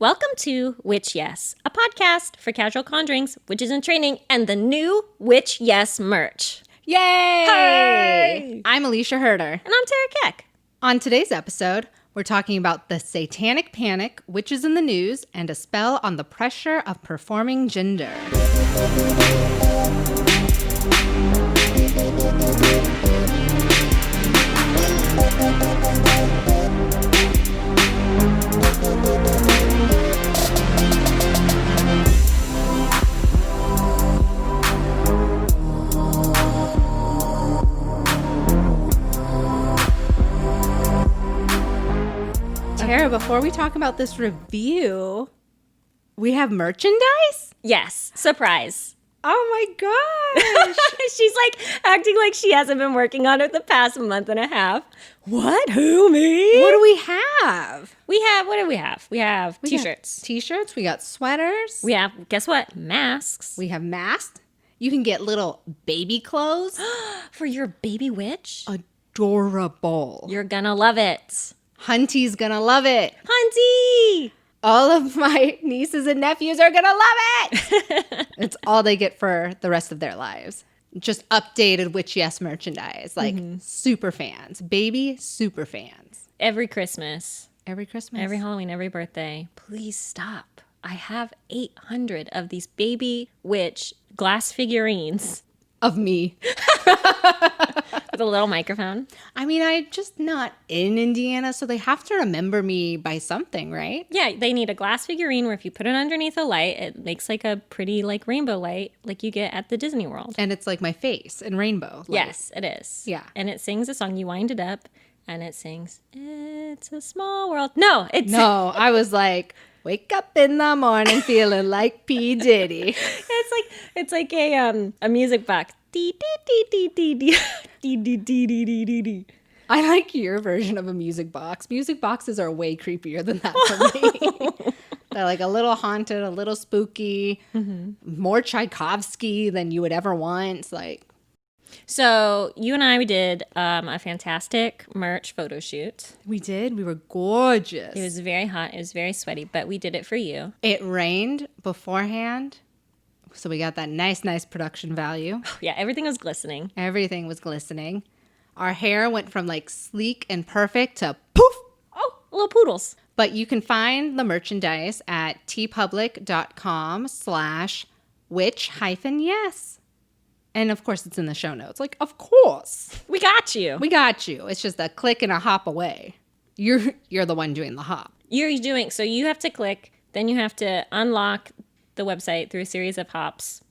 Welcome to Witch Yes, a podcast for casual conjurings, witches in training, and the new Witch Yes merch. Yay! Hey! I'm Alicia Herder. And I'm Terra Keck. On today's episode, we're talking about the Satanic Panic, witches in the news, and a spell on the pressure of performing gender. Tara, before we talk about this review, we have merchandise? Yes, surprise. Oh my gosh. She's like acting like she hasn't been working on it the past month and a half. What? Who, me? What do we have? What do we have? We have t-shirts. T-shirts, we got sweaters. We have, guess what? Masks. We have masks. You can get little baby clothes. For your baby witch? Adorable. You're gonna love it. Hunty's gonna love it. Hunty! All of my nieces and nephews are gonna love it. It's all they get for the rest of their lives. Just updated Witch Yes merchandise. Like super fans. Baby super fans. Every Christmas. Every Christmas. Every Halloween, every birthday. Please stop. I have 800 of these baby witch glass figurines. Of me. With a little microphone. I mean, I'm just not in Indiana, so they have to remember me by something, right? Yeah, they need a glass figurine where if you put it underneath a light, it makes like a pretty like rainbow light like you get at the Disney World. And it's like my face in rainbow. Yes, it is. Yeah. And it sings a song. You wind it up and it sings, "It's a small world." No, I was like, wake up in the morning feeling like P. Diddy. It's like a music box. Dee dee dee dee dee dee dee dee dee dee dee dee. I like your version of a music box. Music boxes are way creepier than that for me. They're like a little haunted, a little spooky, more Tchaikovsky than you would ever want. It's like, so you and I did a fantastic merch photo shoot. we did. We were gorgeous. It was very hot. It was very sweaty, but we did it for you. It rained beforehand, so we got that nice production value. Yeah, everything was glistening. Everything was glistening. Our hair went from like sleek and perfect to poof. Oh, little poodles. But you can find the merchandise at tpublic.com/witch-yes. And of course, it's in the show notes. Like, of course. We got you. We got you. It's just a click and a hop away. You're the one doing the hop. So you have to click, then you have to unlock the website through a series of hops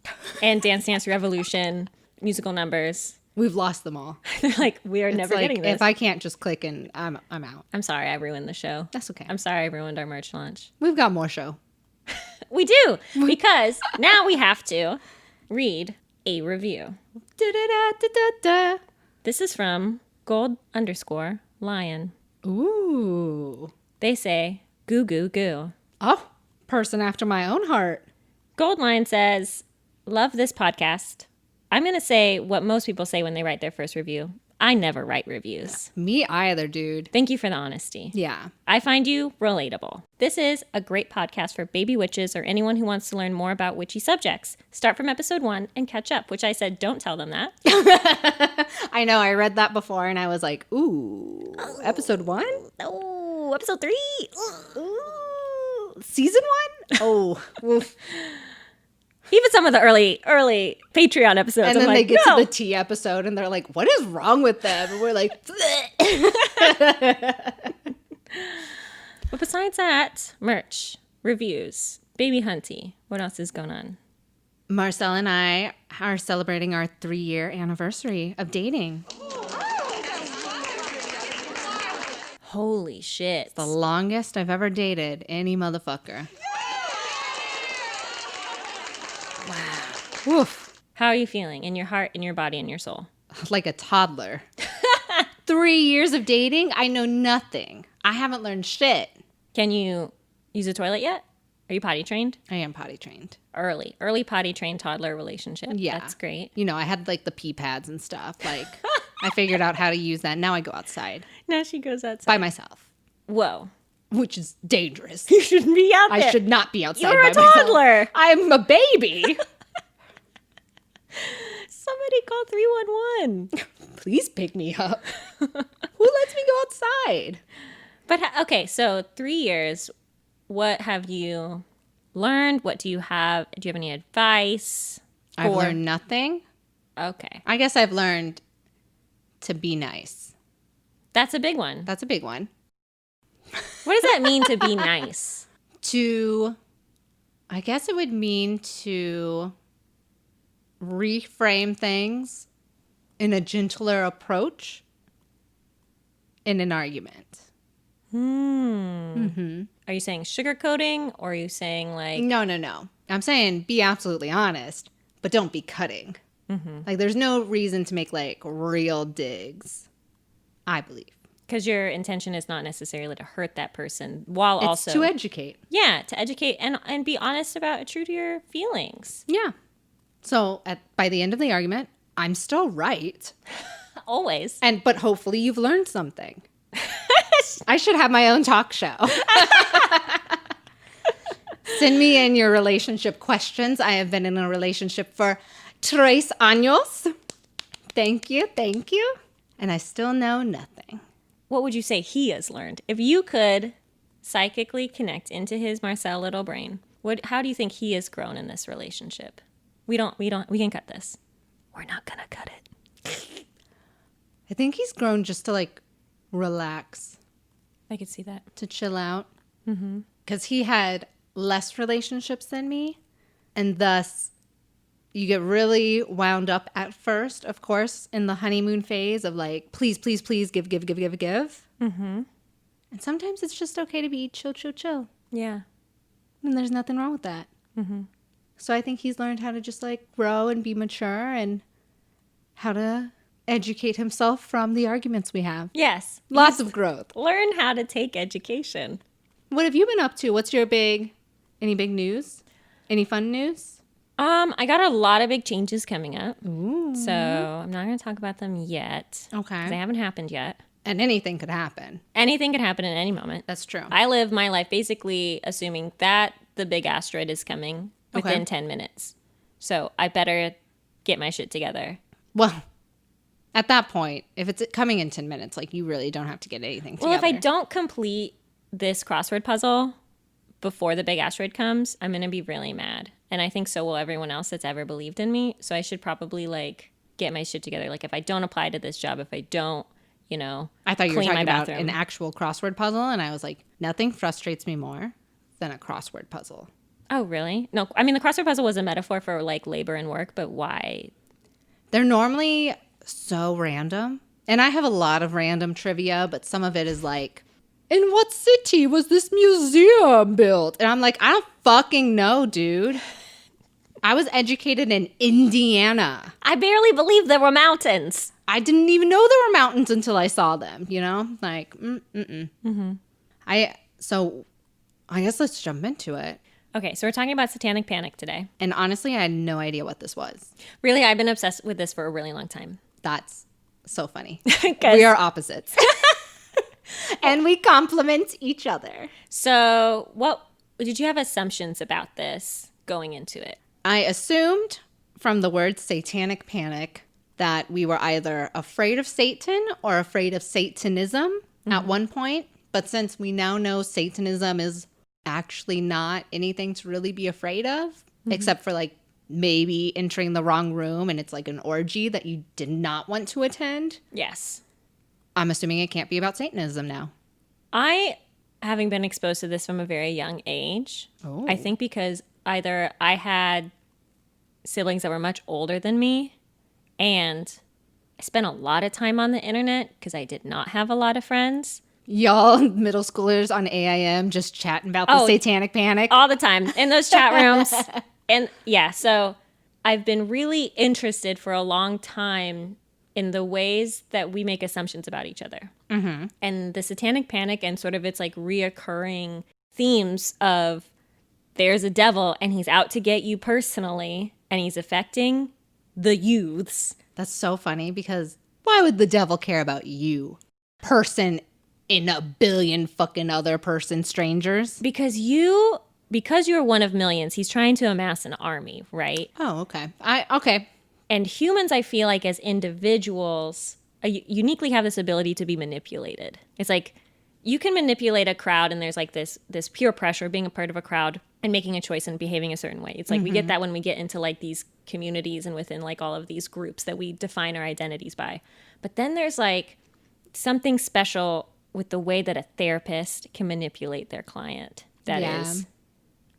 and Dance Dance Revolution, musical numbers. We've lost them all. Like, we are never like, getting this. If I can't just click and I'm out. I'm sorry I ruined the show. That's okay. I'm sorry I ruined our merch launch. We've got more show. We do, because now we have to read a review. Da-da-da-da-da-da. This is from gold_lion. Ooh. They say, goo goo goo. Oh, person after my own heart. Gold Lion says, love this podcast. I'm going to say what most people say when they write their first review. I never write reviews. Me either, dude. Thank you for the honesty. Yeah. I find you relatable. This is a great podcast for baby witches or anyone who wants to learn more about witchy subjects. Start from episode 1 and catch up, which I said, don't tell them that. I know. I read that before and I was like, ooh, episode 1? Oh, episode 3. Ooh, season 1? Oh, oof. Even some of the early Patreon episodes. And I'm then like, they get no. to the tea episode and they're like, what is wrong with them? And we're like, But besides that, merch, reviews, baby hunty, what else is going on? Marcel and I are celebrating our 3-year anniversary of dating. Holy shit. The longest I've ever dated any motherfucker. Wow. Woof. How are you feeling in your heart, in your body, in your soul? Like a toddler. 3 years of dating, I know nothing. I haven't learned shit. Can you use a toilet yet? Are you potty trained? I am potty trained. Early potty trained toddler relationship. Yeah. That's great. You know, I had like the pee pads and stuff. Like, I figured out how to use that. Now I go outside Now she goes outside. by myself. Whoa. which is dangerous. You shouldn't be out there. I should not be outside You're by a toddler. myself. I'm a baby. Somebody call 311. Please pick me up. Who lets me go outside? But okay, so 3 years. What have you learned? What do you have? Do you have any advice? I've learned nothing. Okay. I guess I've learned to be nice. That's a big one. That's a big one. What does that mean to be nice? I guess it would mean to reframe things in a gentler approach in an argument. Mm-hmm. Are you saying sugarcoating, or are you saying like... No. I'm saying be absolutely honest, but don't be cutting. Mm-hmm. Like there's no reason to make like real digs, I believe. Because your intention is not necessarily to hurt that person, while it's also... to educate. Yeah, to educate and be honest about, true to your feelings. Yeah. So by the end of the argument, I'm still right. Always. But hopefully you've learned something. I should have my own talk show. Send me in your relationship questions. I have been in a relationship for 3 años. Thank you. And I still know nothing. What would you say he has learned? If you could psychically connect into his Marcel little brain, how do you think he has grown in this relationship? We can cut this. We're not gonna cut it. I think he's grown just to like relax. I could see that. To chill out. Mm-hmm. Because he had less relationships than me. And thus, you get really wound up at first, of course, in the honeymoon phase of like, please, give. Mm-hmm. And sometimes it's just okay to be chill. Yeah. And there's nothing wrong with that. Mm-hmm. So I think he's learned how to just like grow and be mature and how to educate himself from the arguments we have. Yes. Lots of growth. Learn how to take education. What have you been up to? What's your any big news? Any fun news? I got a lot of big changes coming up. Ooh. So I'm not going to talk about them yet. Okay. Because they haven't happened yet. And anything could happen. Anything could happen at any moment. That's true. I live my life basically assuming that the big asteroid is coming within 10 minutes. So I better get my shit together. Well, at that point, if it's coming in 10 minutes, like you really don't have to get anything together. Well, if I don't complete this crossword puzzle before the big asteroid comes, I'm going to be really mad. And I think so will everyone else that's ever believed in me. So I should probably like get my shit together. Like if I don't apply to this job, if I don't, I thought you were talking about bathroom. an actual crossword puzzle. And I was like, nothing frustrates me more than a crossword puzzle. Oh, really? No, I mean, the crossword puzzle was a metaphor for like labor and work, but why? They're normally so random. And I have a lot of random trivia, but some of it is like, in what city was this museum built? And I'm like, I don't fucking know, dude. I was educated in Indiana. I barely believe there were mountains. I didn't even know there were mountains until I saw them, Like, Mm-hmm. So I guess let's jump into it. Okay, so we're talking about Satanic Panic today. And honestly, I had no idea what this was. Really, I've been obsessed with this for a really long time. That's so funny. We are opposites. And we complement each other. So what did you have assumptions about this going into it? I assumed from the word Satanic Panic that we were either afraid of Satan or afraid of Satanism at one point. But since we now know Satanism is actually not anything to really be afraid of, except for like maybe entering the wrong room and it's like an orgy that you did not want to attend. Yes. I'm assuming it can't be about Satanism now. Having been exposed to this from a very young age, Oh. I think because either I had siblings that were much older than me, and I spent a lot of time on the internet because I did not have a lot of friends. Y'all middle schoolers on AIM just chatting about the Satanic Panic. All the time in those chat rooms. And yeah, so I've been really interested for a long time in the ways that we make assumptions about each other. Mm-hmm. And the Satanic Panic and sort of its like reoccurring themes of there's a devil and he's out to get you personally and he's affecting the youths. That's so funny because why would the devil care about you? Person in a billion fucking other person strangers? Because you're one of millions, he's trying to amass an army, right? Oh, okay. Okay. And humans, I feel like as individuals, uniquely have this ability to be manipulated. It's like you can manipulate a crowd, and there's like this peer pressure, being a part of a crowd and making a choice and behaving a certain way. It's like we get that when we get into like these communities and within like all of these groups that we define our identities by. But then there's like something special with the way that a therapist can manipulate their client. That is,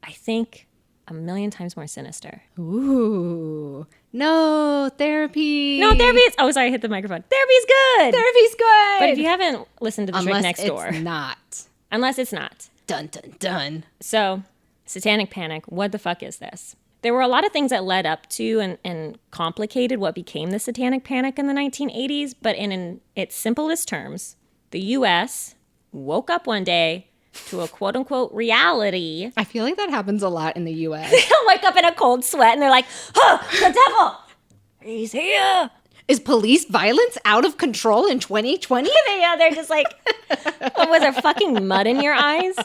I think, a million times more sinister. Ooh. No, therapy. No, therapy is... Oh, sorry, I hit the microphone. Therapy's good. Therapy's good. But if you haven't listened to The Trick Next Door... Unless it's not. Unless it's not. Dun, dun, dun. So, Satanic Panic, what the fuck is this? There were a lot of things that led up to and complicated what became the Satanic Panic in the 1980s, but in its simplest terms, the U.S. woke up one day to a quote-unquote reality. I feel like that happens a lot in the U.S. They'll wake up in a cold sweat and they're like, oh, the devil! He's here! Is police violence out of control in 2020? Yeah, they're just like, oh, was there fucking mud in your eyes?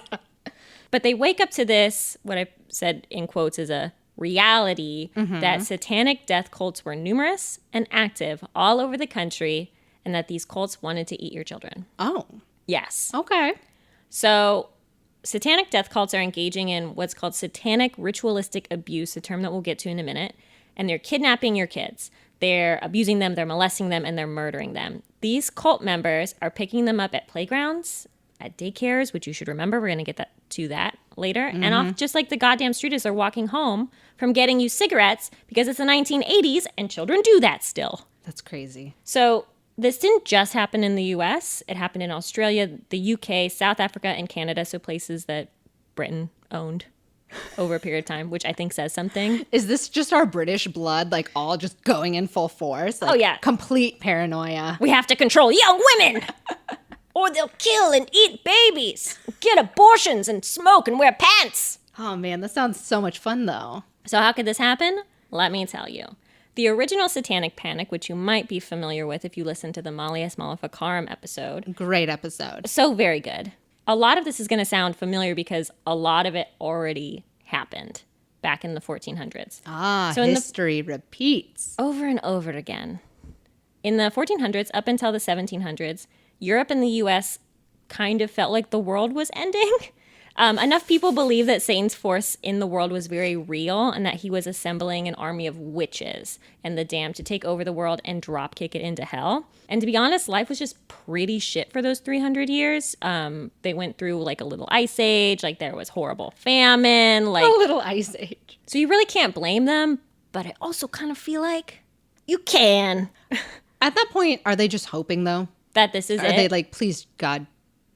But they wake up to this, what I said in quotes is a reality, that satanic death cults were numerous and active all over the country, and that these cults wanted to eat your children. Oh. Yes. Okay. So satanic death cults are engaging in what's called satanic ritualistic abuse, a term that we'll get to in a minute, and they're kidnapping your kids. They're abusing them, they're molesting them, and they're murdering them. These cult members are picking them up at playgrounds, at daycares, which you should remember. We're going to get to that later. And off just like the goddamn street as they're walking home from getting you cigarettes because it's the 1980s and children do that still. That's crazy. So this didn't just happen in the US. It happened in Australia, the UK, South Africa, and Canada. So places that Britain owned over a period of time, which I think says something. Is this just our British blood, like all just going in full force? Like, oh, yeah. Complete paranoia. We have to control young women or they'll kill and eat babies, get abortions and smoke and wear pants. Oh, man, that sounds so much fun, though. So how could this happen? Let me tell you. The original Satanic Panic, which you might be familiar with if you listen to the Malleus Maleficarum episode. Great episode. So very good. A lot of this is going to sound familiar because a lot of it already happened back in the 1400s. Ah, so history repeats. Over and over again. In the 1400s, up until the 1700s, Europe and the U.S. kind of felt like the world was ending. Enough people believed that Satan's force in the world was very real and that he was assembling an army of witches and the damned to take over the world and drop kick it into hell. And to be honest, life was just pretty shit for those 300 years. They went through like a little ice age, like there was horrible famine. Like a little ice age. So you really can't blame them, but I also kind of feel like you can. At that point, are they just hoping, though? That this is it? Are they like, please, God,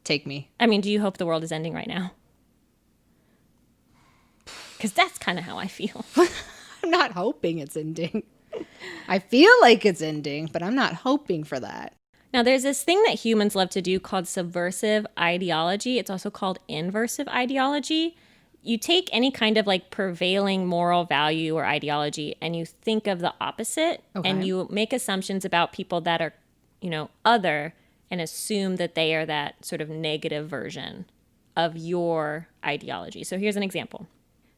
take me? I mean, do you hope the world is ending right now? Because that's kind of how I feel. I'm not hoping it's ending. I feel like it's ending, but I'm not hoping for that. Now, there's this thing that humans love to do called subversive ideology. It's also called inversive ideology. You take any kind of like prevailing moral value or ideology and you think of the opposite, and you make assumptions about people that are, you know, other, and assume that they are that sort of negative version of your ideology. So here's an example.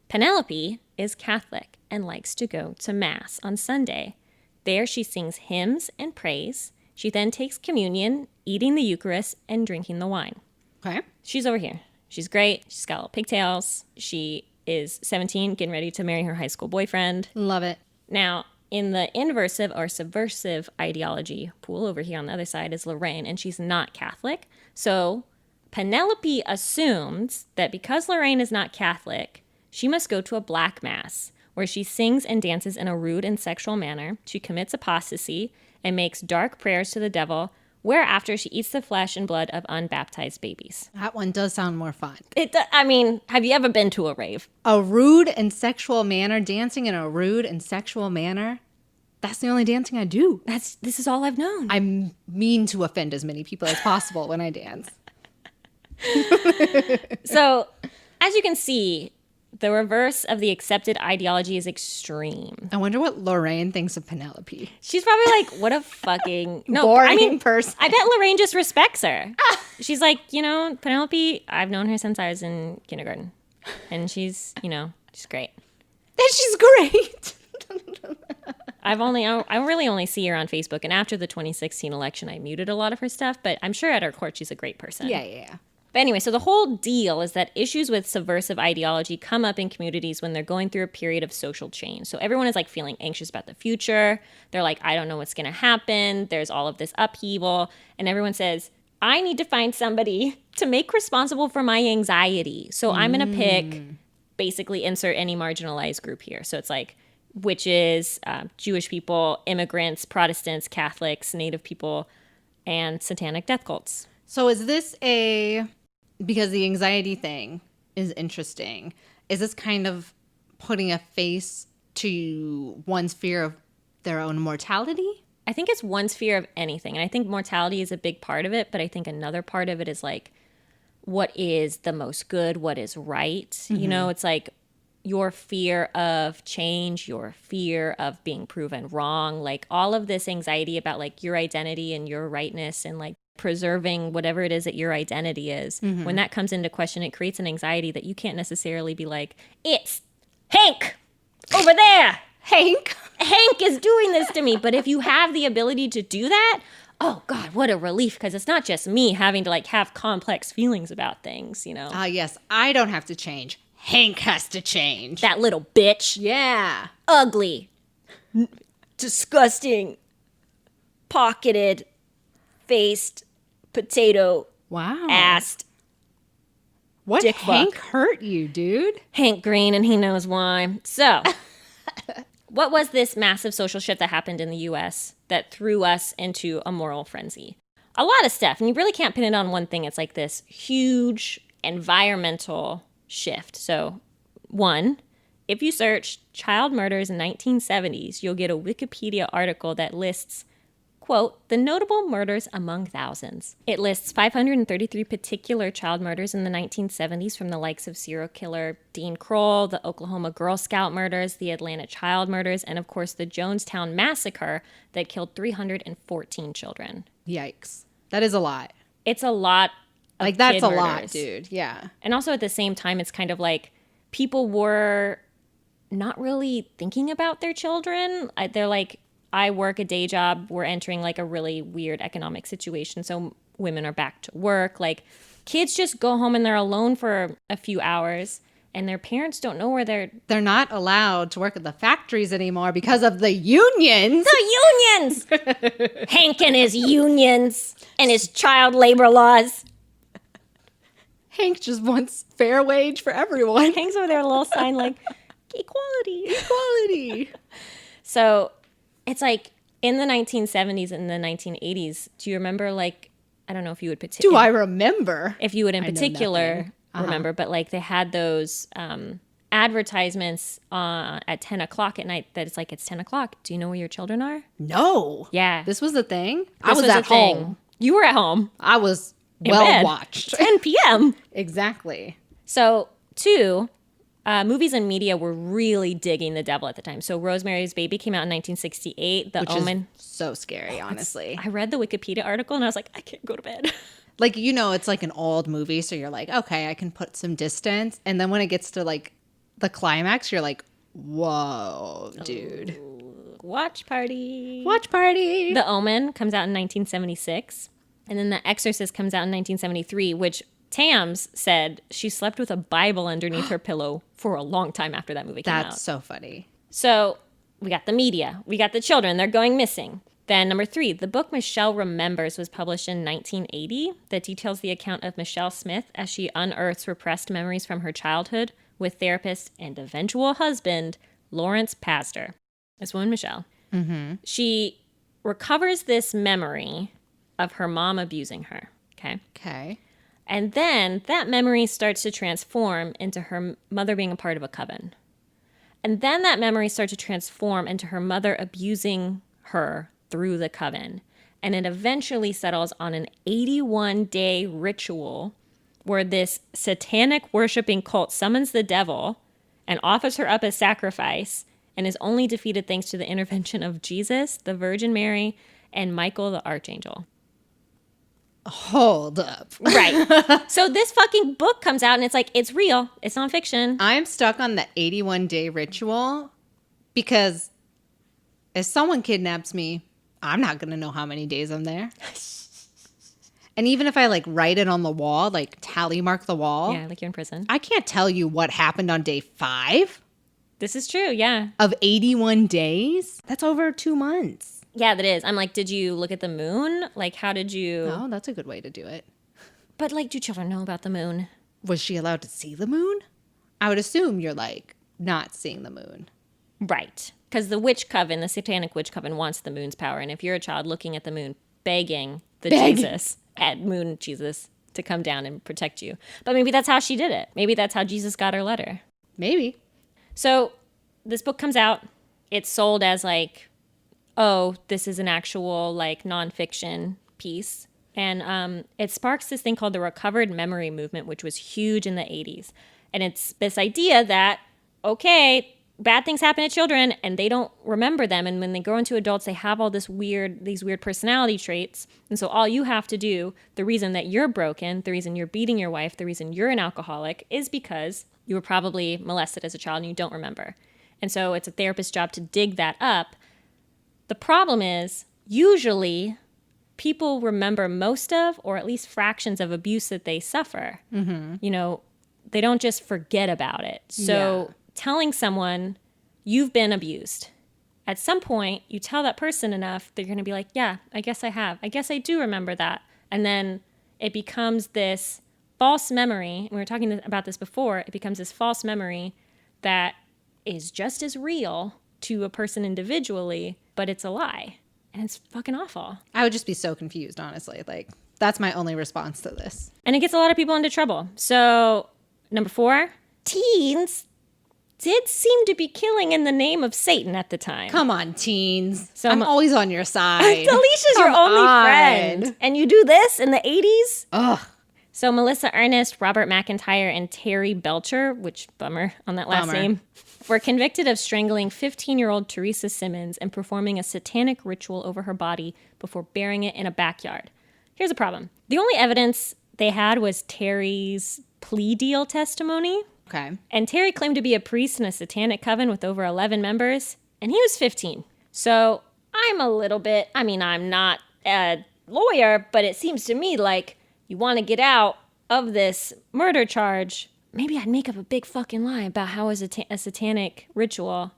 Penelope is Catholic and likes to go to Mass on Sunday. There she sings hymns and prays. She then takes communion, eating the Eucharist and drinking the wine. Okay. She's over here. She's great. She's got little pigtails. She is 17, getting ready to marry her high school boyfriend. Love it. Now, in the inversive or subversive ideology pool over here on the other side is Lorraine, and she's not Catholic. So Penelope assumes that because Lorraine is not Catholic, she must go to a black mass where she sings and dances in a rude and sexual manner. She commits apostasy and makes dark prayers to the devil, whereafter she eats the flesh and blood of unbaptized babies. That one does sound more fun. I mean, have you ever been to a rave? A rude and sexual manner, dancing in a rude and sexual manner? That's the only dancing I do. This is all I've known. I mean to offend as many people as possible when I dance. So, as you can see, The reverse of the accepted ideology is extreme. I wonder what Lorraine thinks of Penelope. She's probably like, what a fucking boring person. I bet Lorraine just respects her. She's like, Penelope, I've known her since I was in kindergarten. And she's great. And she's great. I really only see her on Facebook. And after the 2016 election, I muted a lot of her stuff. But I'm sure at her core, she's a great person. Yeah. But anyway, so the whole deal is that issues with subversive ideology come up in communities when they're going through a period of social change. So everyone is like feeling anxious about the future. They're like, I don't know what's going to happen. There's all of this upheaval. And everyone says, I need to find somebody to make responsible for my anxiety. So I'm going to pick, basically insert any marginalized group here. So it's like witches, Jewish people, immigrants, Protestants, Catholics, Native people, and satanic death cults. So is this because the anxiety thing is interesting, is this kind of putting a face to one's fear of their own mortality? I think it's one's fear of anything. And I think mortality is a big part of it. But I think another part of it is like, what is the most good? What is right? Mm-hmm. It's like your fear of change, your fear of being proven wrong, like all of this anxiety about like your identity and your rightness and like preserving whatever it is that your identity is. Mm-hmm. When that comes into question, it creates an anxiety that you can't necessarily be like, it's Hank over there. Hank is doing this to me. But if you have the ability to do that, oh God, what a relief. Because it's not just me having to like have complex feelings about things, Yes, I don't have to change. Hank has to change. That little bitch. Yeah. Ugly. Disgusting. Pocketed. Faced. Potato. Wow. Assed. What dick Hank hurt you, dude? Hank Green, and he knows why. So, what was this massive social shift that happened in the U.S. that threw us into a moral frenzy? A lot of stuff, and you really can't pin it on one thing. It's like this huge environmental shift. So, one, if you search child murders in 1970s, you'll get a Wikipedia article that lists, quote, the notable murders among thousands. It lists 533 particular child murders in the 1970s from the likes of serial killer Dean Kroll, the Oklahoma Girl Scout murders, the Atlanta child murders, and of course the Jonestown massacre that killed 314 children. Yikes. That is a lot. It's a lot. Like, that's a lot, dude. Yeah. And also at the same time, it's kind of like people were not really thinking about their children. They're like, I work a day job. We're entering like a really weird economic situation. So women are back to work. Like, kids just go home and they're alone for a few hours and their parents don't know where they're not allowed to work at the factories anymore because of the unions. The unions! Hank and his unions and his child labor laws. Hank just wants fair wage for everyone. Hank's over there with a little sign like, equality. Equality. So it's like in the 1970s and the 1980s, do you remember, like, I don't know if you would Do I remember? If you would in particular remember, but like they had those advertisements at 10 o'clock at night that it's like, it's 10 o'clock. Do you know where your children are? No. Yeah. This was the thing? I was at home. You were at home. I was well watched. 10 p.m. Exactly. So, two, movies and media were really digging the devil at the time. So Rosemary's Baby came out in 1968. Which Omen. Is so scary, honestly. I read the Wikipedia article and I was like, I can't go to bed. Like, it's like an old movie. So you're like, okay, I can put some distance. And then when it gets to like the climax, you're like, whoa, dude. Watch party. Watch party. The Omen comes out in 1976. And then The Exorcist comes out in 1973, which Tams said she slept with a Bible underneath her pillow for a long time after that movie came out. That's so funny. So we got the media. We got the children. They're going missing. Then number 3, the book Michelle Remembers was published in 1980 that details the account of Michelle Smith as she unearths repressed memories from her childhood with therapist and eventual husband, Lawrence Pastor. This woman, Michelle. Mm-hmm. She recovers this memory of her mom abusing her. Okay. And then that memory starts to transform into her mother being a part of a coven. And then that memory starts to transform into her mother abusing her through the coven. And it eventually settles on an 81-day ritual where this satanic worshiping cult summons the devil and offers her up as sacrifice and is only defeated thanks to the intervention of Jesus, the Virgin Mary, and Michael the Archangel. Hold up. Right. So this fucking book comes out and it's like, it's real. It's nonfiction. I'm stuck on the 81-day ritual because if someone kidnaps me, I'm not going to know how many days I'm there. And even if I like write it on the wall, like tally mark the wall. Yeah, like you're in prison. I can't tell you what happened on day 5 This is true, yeah. of 81 days. That's over 2 months. Yeah, that is. I'm like, did you look at the moon? Like, how did you... Oh, that's a good way to do it. But like, do children know about the moon? Was she allowed to see the moon? I would assume you're like not seeing the moon. Right. Because the witch coven, the satanic witch coven wants the moon's power. And if you're a child looking at the moon, begging the Jesus, at moon Jesus, to come down and protect you. But maybe that's how she did it. Maybe that's how Jesus got her letter. Maybe. So this book comes out. It's sold as like, oh, this is an actual like nonfiction piece. And it sparks this thing called the recovered memory movement, which was huge in the 80s. And it's this idea that, okay, bad things happen to children and they don't remember them. And when they grow into adults, they have all these weird personality traits. And so all you have to do, the reason that you're broken, the reason you're beating your wife, the reason you're an alcoholic is because you were probably molested as a child and you don't remember. And so it's a therapist's job to dig that up. The problem is usually people remember most of, or at least fractions of abuse that they suffer. Mm-hmm. You know, they don't just forget about it. So telling someone you've been abused, at some point you tell that person enough, they're going to be like, yeah, I guess I have. I guess I do remember that. And then it becomes this false memory. And we were talking about this before. It becomes this false memory that is just as real to a person individually, but it's a lie. And it's fucking awful. I would just be so confused, honestly. Like, that's my only response to this. And it gets a lot of people into trouble. So, number 4, teens did seem to be killing in the name of Satan at the time. Come on, teens. So I'm always on your side. Alicia's your only friend. And you do this in the 80s? Ugh. So Melissa Ernest, Robert McIntyre, and Terry Belcher, which bummer on that last name, were convicted of strangling 15-year-old Teresa Simmons and performing a satanic ritual over her body before burying it in a backyard. Here's a problem. The only evidence they had was Terry's plea deal testimony. Okay. And Terry claimed to be a priest in a satanic coven with over 11 members, and he was 15. So I'm I'm not a lawyer, but it seems to me like you want to get out of this murder charge. Maybe I'd make up a big fucking lie about how it was a satanic ritual,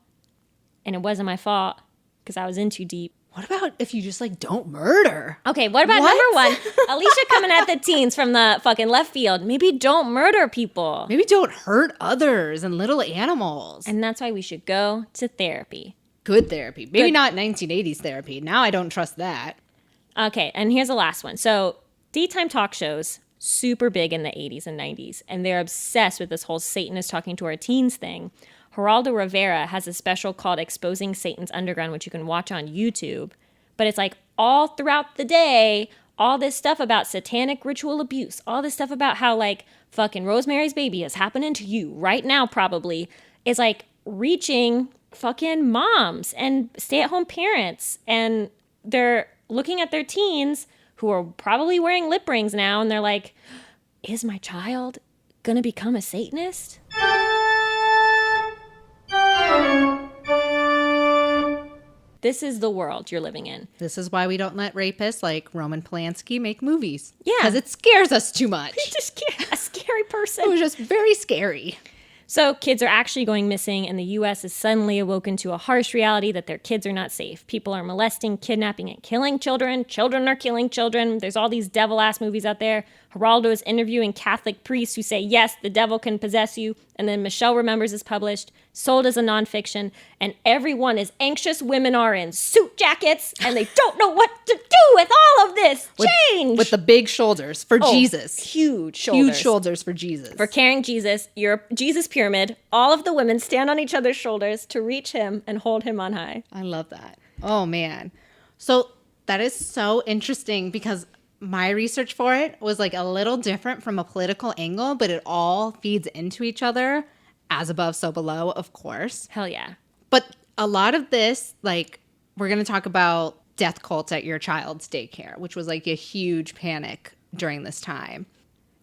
and it wasn't my fault because I was in too deep. What about if you just like don't murder? Okay, what about number 1? Alicia coming at the teens from the fucking left field. Maybe don't murder people. Maybe don't hurt others and little animals. And that's why we should go to therapy. Good therapy. Maybe not 1980s therapy. Now I don't trust that. Okay, and here's the last one. So daytime talk shows, super big in the 80s and 90s, and they're obsessed with this whole Satan is talking to our teens thing. Geraldo Rivera has a special called Exposing Satan's Underground, which you can watch on YouTube. But it's like all throughout the day, all this stuff about satanic ritual abuse, all this stuff about how like fucking Rosemary's Baby is happening to you right now probably, is like reaching fucking moms and stay-at-home parents. And they're looking at their teens who are probably wearing lip rings now, and they're like, is my child gonna become a Satanist? This is the world you're living in. This is why we don't let rapists like Roman Polanski make movies. Yeah. Because it scares us too much. He's just a scary person. It was just very scary. So kids are actually going missing, and the U.S. is suddenly awoken to a harsh reality that their kids are not safe. People are molesting, kidnapping, and killing children. Children are killing children. There's all these devil-ass movies out there. Geraldo is interviewing Catholic priests who say, yes, the devil can possess you. And then Michelle Remembers is published, sold as a nonfiction, and everyone is anxious women are in suit jackets, and they don't know what to do with all of this change. With the big shoulders for Jesus. Huge shoulders. Huge shoulders for Jesus. For carrying Jesus. You're a Jesus pyramid. All of the women stand on each other's shoulders to reach him and hold him on high. I love that. Oh, man. So that is so interesting because my research for it was like a little different from a political angle, but it all feeds into each other. as above, so below, of course. Hell yeah. But a lot of this, like, we're going to talk about death cults at your child's daycare, which was like a huge panic during this time.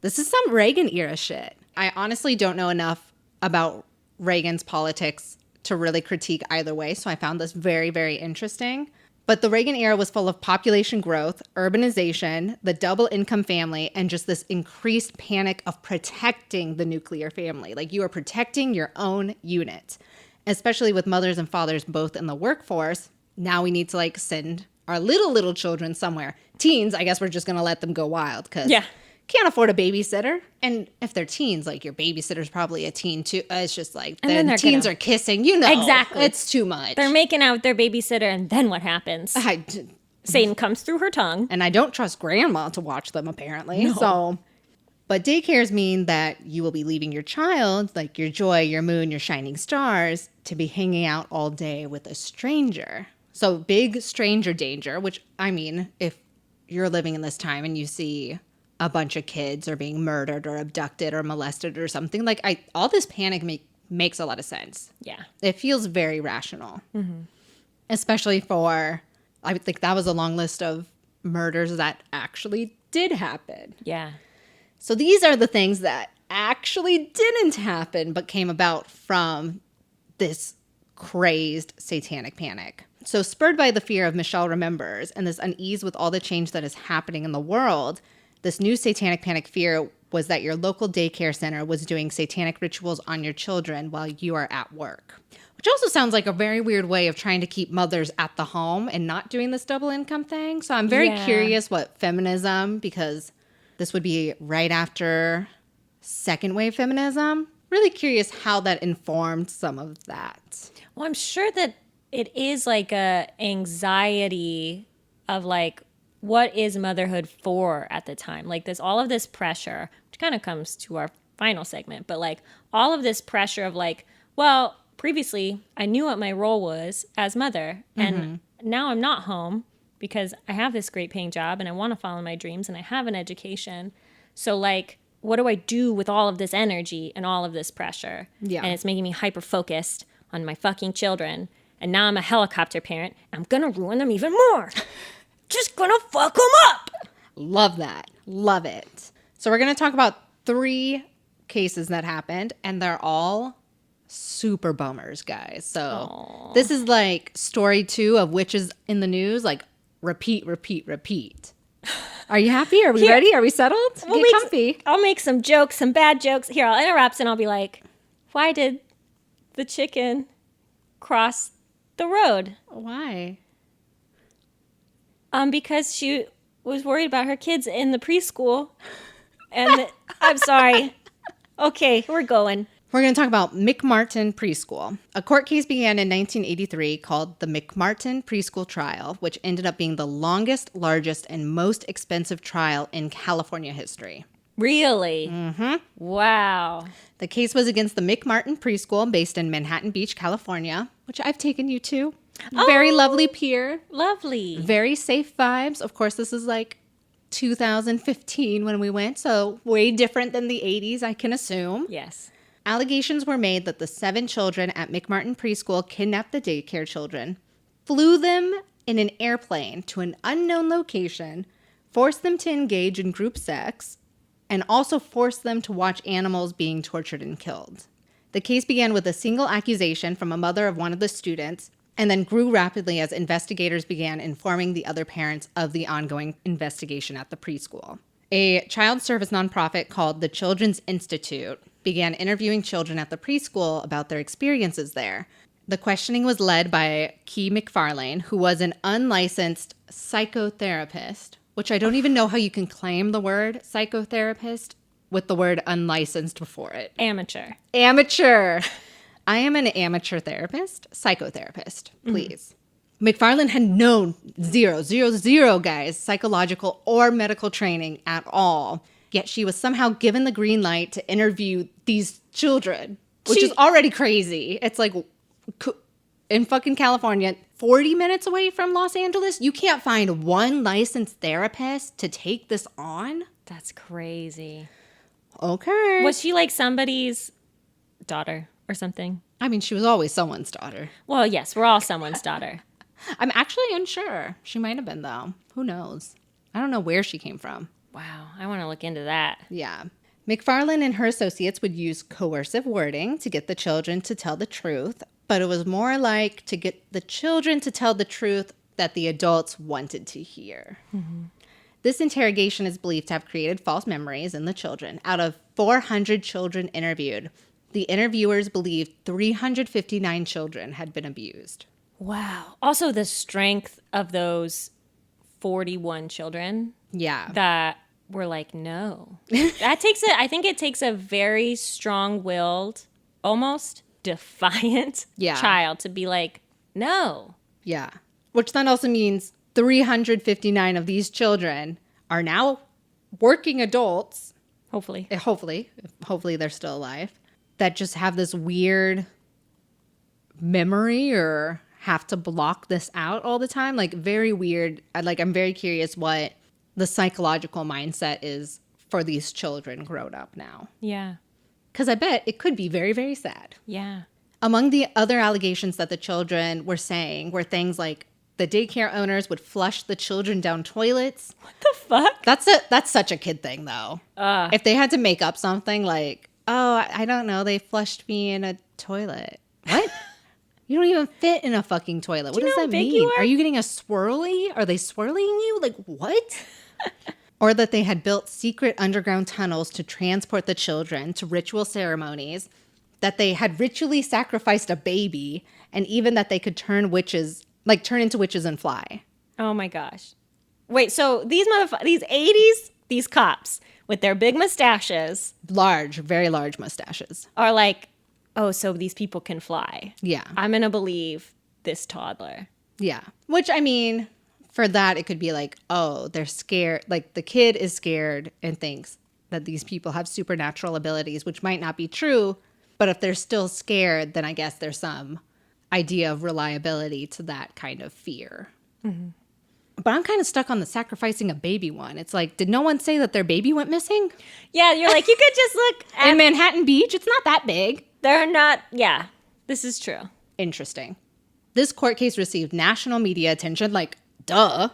This is some Reagan era shit. I honestly don't know enough about Reagan's politics to really critique either way, so I found this very, very interesting. But the Reagan era was full of population growth, urbanization, the double income family, and just this increased panic of protecting the nuclear family. Like, you are protecting your own unit, especially with mothers and fathers both in the workforce. Now we need to, like, send our little children somewhere. Teens, I guess we're just going to let them go wild because can't afford a babysitter. And if they're teens, like, your babysitter's probably a teen too. It's just like, the teens are kissing, you know. Exactly. It's too much. They're making out with their babysitter, and then what happens? Satan comes through her tongue. And I don't trust grandma to watch them, apparently. No. So, but daycares mean that you will be leaving your child, like your joy, your moon, your shining stars, to be hanging out all day with a stranger. So big stranger danger, which, I mean, if you're living in this time and you see a bunch of kids are being murdered or abducted or molested or something, like, all this panic makes a lot of sense. Yeah. It feels very rational. Especially for, I would think that was a long list of murders that actually did happen. Yeah. So these are the things that actually didn't happen but came about from this crazed satanic panic. So spurred by the fear of Michelle remembers and this unease with all the change that is happening in the world, this new satanic panic fear was that your local daycare center was doing satanic rituals on your children while you are at work. Which also sounds like a very weird way of trying to keep mothers at the home and not doing this double income thing. So I'm very curious what feminism, because this would be right after second wave feminism. Really curious how that informed some of that. Well, I'm sure that it is like a anxiety of like, what is motherhood for at the time? Like, there's all of this pressure, which kind of comes to our final segment, but like all of this pressure of like, well, previously I knew what my role was as mother, and now I'm not home because I have this great paying job and I want to follow my dreams and I have an education. So like, what do I do with all of this energy and all of this pressure? Yeah. And it's making me hyper focused on my fucking children. And now I'm a helicopter parent. I'm going to ruin them even more. Just gonna fuck them up. Love that. Love it. So we're going to talk about 3 cases that happened, and they're all super bummers, guys. So this is like story 2 of witches in the news, like repeat. Are you happy? Are we ready? Are we settled? Get comfy. I'll make some jokes, some bad jokes. Here, I'll interrupt and I'll be like, why did the chicken cross the road? Why? Because she was worried about her kids in the preschool. And I'm sorry. Okay, we're going. We're going to talk about McMartin Preschool. A court case began in 1983 called the McMartin Preschool Trial, which ended up being the longest, largest, and most expensive trial in California history. Really? Mm-hmm. Wow. The case was against the McMartin Preschool based in Manhattan Beach, California, which I've taken you to. Very lovely pier. Lovely. Very safe vibes. Of course, this is like 2015 when we went, so way different than the 80s, I can assume. Yes. Allegations were made that the 7 children at McMartin Preschool kidnapped the daycare children, flew them in an airplane to an unknown location, forced them to engage in group sex, and also forced them to watch animals being tortured and killed. The case began with a single accusation from a mother of one of the students, and then grew rapidly as investigators began informing the other parents of the ongoing investigation at the preschool. A child service nonprofit called the Children's Institute began interviewing children at the preschool about their experiences there. The questioning was led by Key McFarlane, who was an unlicensed psychotherapist, which I don't even know how you can claim the word psychotherapist with the word unlicensed before it. Amateur. I am an amateur therapist, psychotherapist, please. McFarlane had no zero, guys, psychological or medical training at all. Yet she was somehow given the green light to interview these children, which is already crazy. It's like in fucking California, 40 minutes away from Los Angeles, you can't find one licensed therapist to take this on? That's crazy. Okay. Was she like somebody's daughter? or something. I mean, she was always someone's daughter. Well, yes, we're all someone's daughter. I'm actually unsure. She might have been, though. Who knows? I don't know where she came from. Wow, I want to look into that. Yeah. McFarlane and her associates would use coercive wording to get the children to tell the truth, but it was more like to get the children to tell the truth that the adults wanted to hear. Mm-hmm. This interrogation is believed to have created false memories in the children. Out of 400 children interviewed, the interviewers believed 359 children had been abused. Wow. Also, the strength of those 41 children. Yeah. That were like, no. I think it takes a very strong-willed, almost defiant child to be like, no. Yeah. Which then also means 359 of these children are now working adults. Hopefully they're still alive. That just have this weird memory or have to block this out all the time. Like, very weird. I'm very curious what the psychological mindset is for these children grown up now. Yeah. Because I bet it could be very, very sad. Yeah. Among the other allegations that the children were saying were things like the daycare owners would flush the children down toilets. What the fuck? That's such a kid thing, though. If they had to make up something like, oh, I don't know, they flushed me in a toilet. What? You don't even fit in a fucking toilet. What does that mean? Are you getting a swirly? Are they swirling you? Like, what? Or that they had built secret underground tunnels to transport the children to ritual ceremonies, that they had ritually sacrificed a baby, and even that they could turn into witches and fly. Oh my gosh. Wait, so these 80s, these cops with their big mustaches. Large, very large mustaches. Are like, oh, so these people can fly. Yeah. I'm going to believe this toddler. Yeah. Which, I mean, for that, it could be like, oh, they're scared. Like, the kid is scared and thinks that these people have supernatural abilities, which might not be true. But if they're still scared, then I guess there's some idea of reliability to that kind of fear. Mm-hmm. But I'm kind of stuck on the sacrificing a baby one. It's like, did no one say that their baby went missing? Yeah, you're like, you could just look at... In Manhattan Beach, it's not that big. They're not... Yeah, this is true. Interesting. This court case received national media attention, like, duh.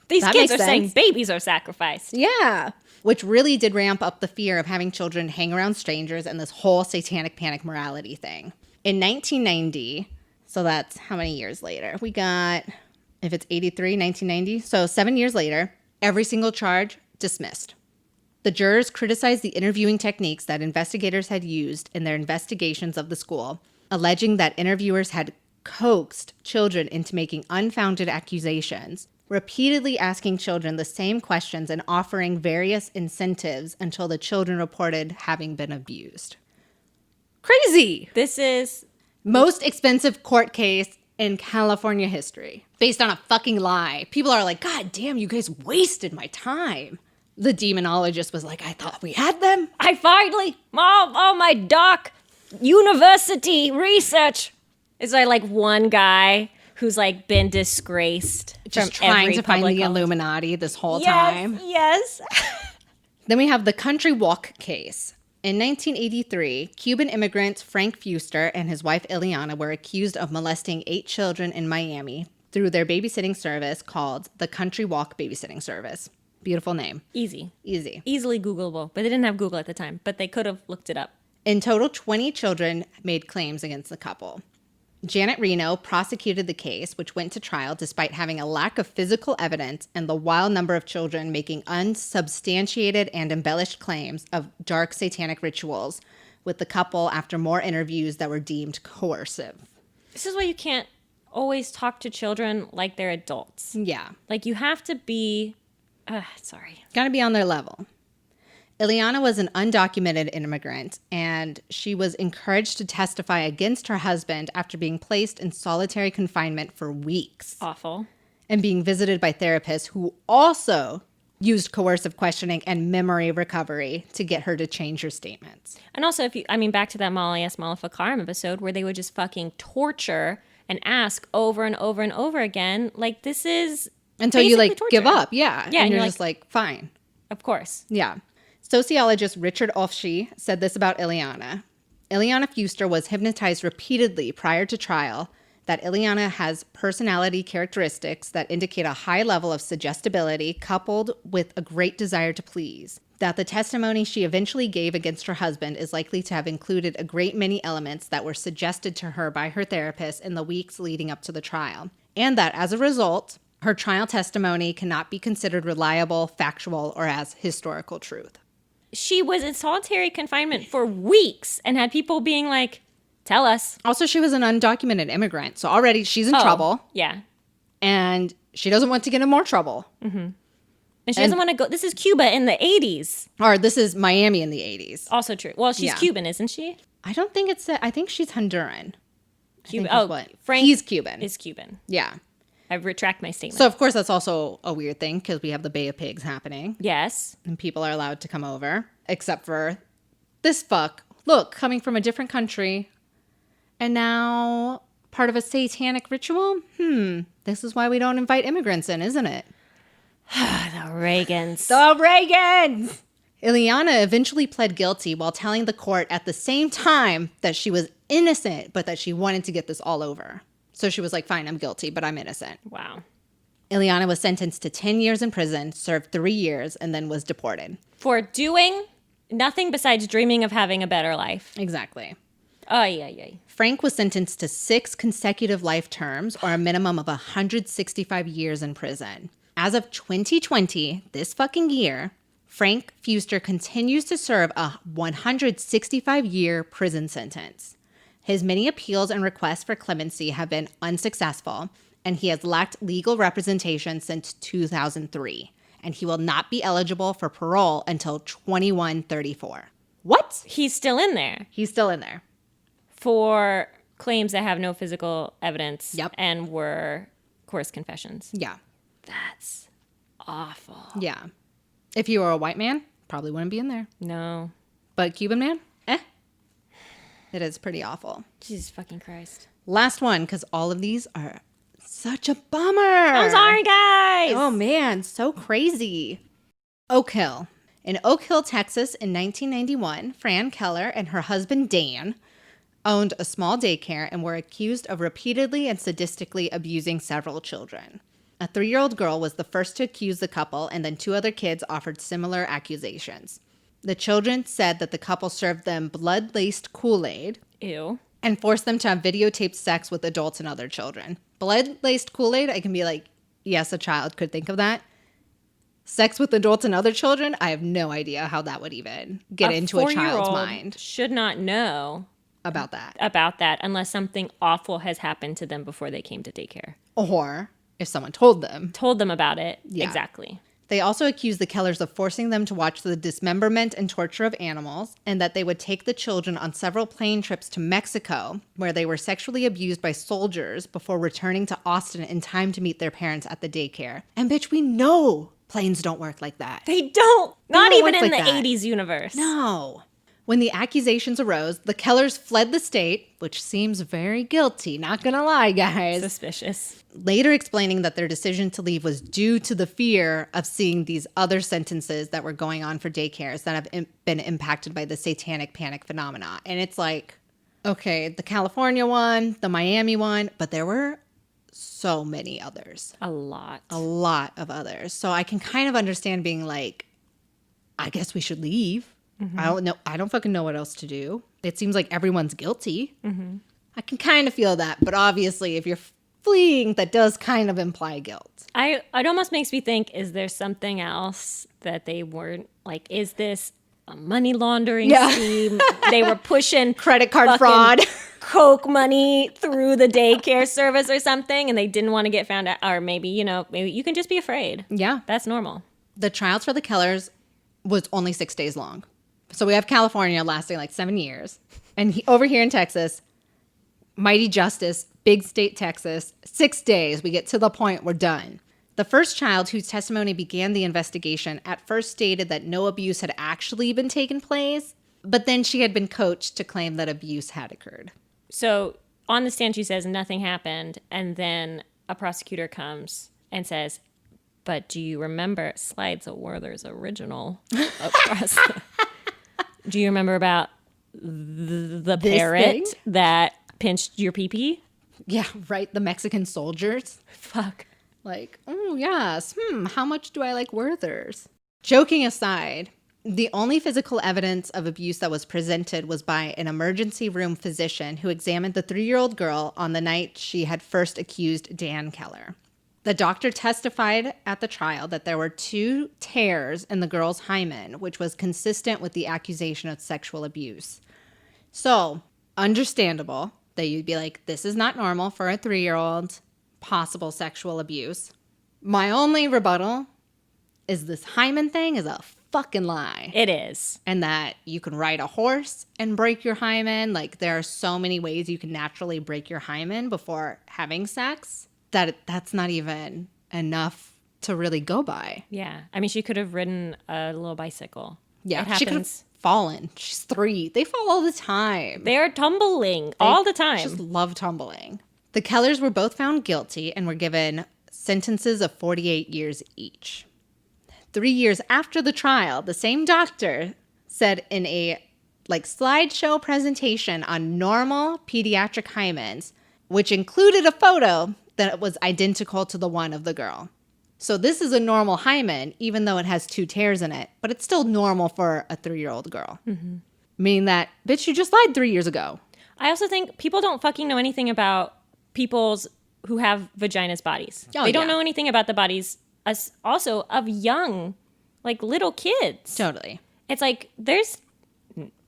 These kids are saying babies are sacrificed. Yeah. Which really did ramp up the fear of having children hang around strangers and this whole satanic panic morality thing. In 1990, so that's how many years later? We got, if it's 83, 1990, so 7 years later, every single charge dismissed. The jurors criticized the interviewing techniques that investigators had used in their investigations of the school, alleging that interviewers had coaxed children into making unfounded accusations, repeatedly asking children the same questions and offering various incentives until the children reported having been abused. Crazy! This is... most expensive court case in California history. Based on a fucking lie. People are like, God damn, you guys wasted my time. The demonologist was like, I thought we had them. I finally... Oh, my doc university research. Is there like one guy who's like been disgraced just trying to find the Illuminati this whole time? Yes. Then we have the Country Walk case. In 1983, Cuban immigrant Frank Fuster and his wife Ileana were accused of molesting 8 children in Miami through their babysitting service called the Country Walk Babysitting Service. Beautiful name. Easy. Easily Googleable. But they didn't have Google at the time, but they could have looked it up. In total, 20 children made claims against the couple. Janet Reno prosecuted the case, which went to trial despite having a lack of physical evidence and the wild number of children making unsubstantiated and embellished claims of dark satanic rituals with the couple after more interviews that were deemed coercive. This is why you can't always talk to children like they're adults. Yeah. Like, you have to be... Gotta be on their level. Ileana was an undocumented immigrant, and she was encouraged to testify against her husband after being placed in solitary confinement for weeks. Awful. And being visited by therapists who also used coercive questioning and memory recovery to get her to change her statements. And also, back to that Molly S. Maleficarum episode where they would just fucking torture and ask over and over and over again. Like, this is until you, like, torture. give up. Yeah. Yeah. And you're just like, fine. Of course. Yeah. Sociologist Richard Ofshe said this about Ileana. Ileana Fuster was hypnotized repeatedly prior to trial that Ileana has personality characteristics that indicate a high level of suggestibility coupled with a great desire to please. That the testimony she eventually gave against her husband is likely to have included a great many elements that were suggested to her by her therapist in the weeks leading up to the trial. And that as a result, her trial testimony cannot be considered reliable, factual, or as historical truth. She was in solitary confinement for weeks and had people being like, tell us. Also, she was an undocumented immigrant, so already she's in trouble. Yeah. And she doesn't want to get in more trouble. Mm-hmm. And she doesn't want to go. This is Cuba in the 80s. Or this is Miami in the 80s. Also true. Well, she's Cuban, isn't she? I don't think it's... I think she's Honduran. Cuban. Frank he's Cuban. Is Cuban. Yeah. I retract my statement. So, of course, that's also a weird thing because we have the Bay of Pigs happening. Yes. And people are allowed to come over. Except for this fuck. Look, coming from a different country. And now part of a satanic ritual? This is why we don't invite immigrants in, isn't it? The Reagans. The Reagans! Ileana eventually pled guilty while telling the court at the same time that she was innocent, but that she wanted to get this all over. So she was like, fine, I'm guilty, but I'm innocent. Wow. Ileana was sentenced to 10 years in prison, served 3 years, and then was deported. For doing nothing besides dreaming of having a better life. Exactly. Oh, yeah. Frank was sentenced to 6 consecutive life terms or a minimum of 165 years in prison. As of 2020, this fucking year, Frank Fuster continues to serve a 165-year prison sentence. His many appeals and requests for clemency have been unsuccessful, and he has lacked legal representation since 2003, and he will not be eligible for parole until 2134. What? He's still in there. He's still in there. For claims that have no physical evidence. Yep. And were coerced confessions. Yeah. That's awful. Yeah. If you were a white man, probably wouldn't be in there. No. But Cuban man? It is pretty awful. Jesus fucking Christ. Last one, because all of these are such a bummer. I'm sorry, guys. Oh, man. So crazy. Oak Hill. In Oak Hill, Texas, in 1991, Fran Keller and her husband, Dan, owned a small daycare and were accused of repeatedly and sadistically abusing several children. A 3-year-old girl was the first to accuse the couple, and then 2 other kids offered similar accusations. The children said that the couple served them blood-laced Kool-Aid. Ew. And forced them to have videotaped sex with adults and other children. Blood-laced Kool-Aid, I can be like, yes, a child could think of that. Sex with adults and other children, I have no idea how that would even get into a child's mind. Should not know about that. Unless something awful has happened to them before they came to daycare. Or if someone told them. Told them about it. Yeah. Exactly. They also accused the Kellers of forcing them to watch the dismemberment and torture of animals, and that they would take the children on several plane trips to Mexico, where they were sexually abused by soldiers before returning to Austin in time to meet their parents at the daycare. And bitch, we know planes don't work like that. They don't. Not even in the 80s 80s universe. No. When the accusations arose, the Kellers fled the state, which seems very guilty, not gonna lie, guys. Suspicious. Later explaining that their decision to leave was due to the fear of seeing these other sentences that were going on for daycares that have been impacted by the Satanic Panic phenomena. And it's like, okay, the California one, the Miami one, but there were so many others. A lot of others. So I can kind of understand being like, I guess we should leave. Mm-hmm. I don't know. I don't fucking know what else to do. It seems like everyone's guilty. Mm-hmm. I can kind of feel that. But obviously, if you're fleeing, that does kind of imply guilt. It almost makes me think, is there something else that they weren't, like, is this a money laundering scheme? They were pushing credit card fraud. Coke money through the daycare service or something, and they didn't want to get found out. Or maybe you can just be afraid. Yeah. That's normal. The trials for the Kellers was only 6 days long. So we have California lasting like 7 years. And over here in Texas, mighty justice, big state Texas, 6 days. We get to the point, we're done. The first child whose testimony began the investigation at first stated that no abuse had actually been taken place, but then she had been coached to claim that abuse had occurred. So on the stand, she says nothing happened. And then a prosecutor comes and says, but do you remember, slides a Werther's original across the... Do you remember about the This parrot thing? that pinched your pee-pee? Yeah, right. The Mexican soldiers. Fuck. Like, oh, yes. How much do I like Werther's? Joking aside, the only physical evidence of abuse that was presented was by an emergency room physician who examined the 3-year-old girl on the night she had first accused Dan Keller. The doctor testified at the trial that there were 2 tears in the girl's hymen, which was consistent with the accusation of sexual abuse. So, understandable that you'd be like, this is not normal for a 3-year-old, possible sexual abuse. My only rebuttal is this hymen thing is a fucking lie. It is. And that you can ride a horse and break your hymen. Like, there are so many ways you can naturally break your hymen before having sex that that's not even enough to really go by. Yeah. I mean, she could have ridden a little bicycle. Yeah, It she could have happens. fallen. She's 3. They fall all the time. They're tumbling all the time. Just love tumbling. The Kellers were both found guilty and were given sentences of 48 years each. 3 years after the trial, the same doctor said in a slideshow presentation on normal pediatric hymens, which included a photo that was identical to the one of the girl. So this is a normal hymen, even though it has 2 tears in it, but it's still normal for a 3-year-old girl. Mm-hmm. Meaning that, bitch, you just lied 3 years ago. I also think people don't fucking know anything about people's who have vaginas bodies. Oh, they don't yeah. know anything about the bodies also of young, like little kids. Totally. It's like there's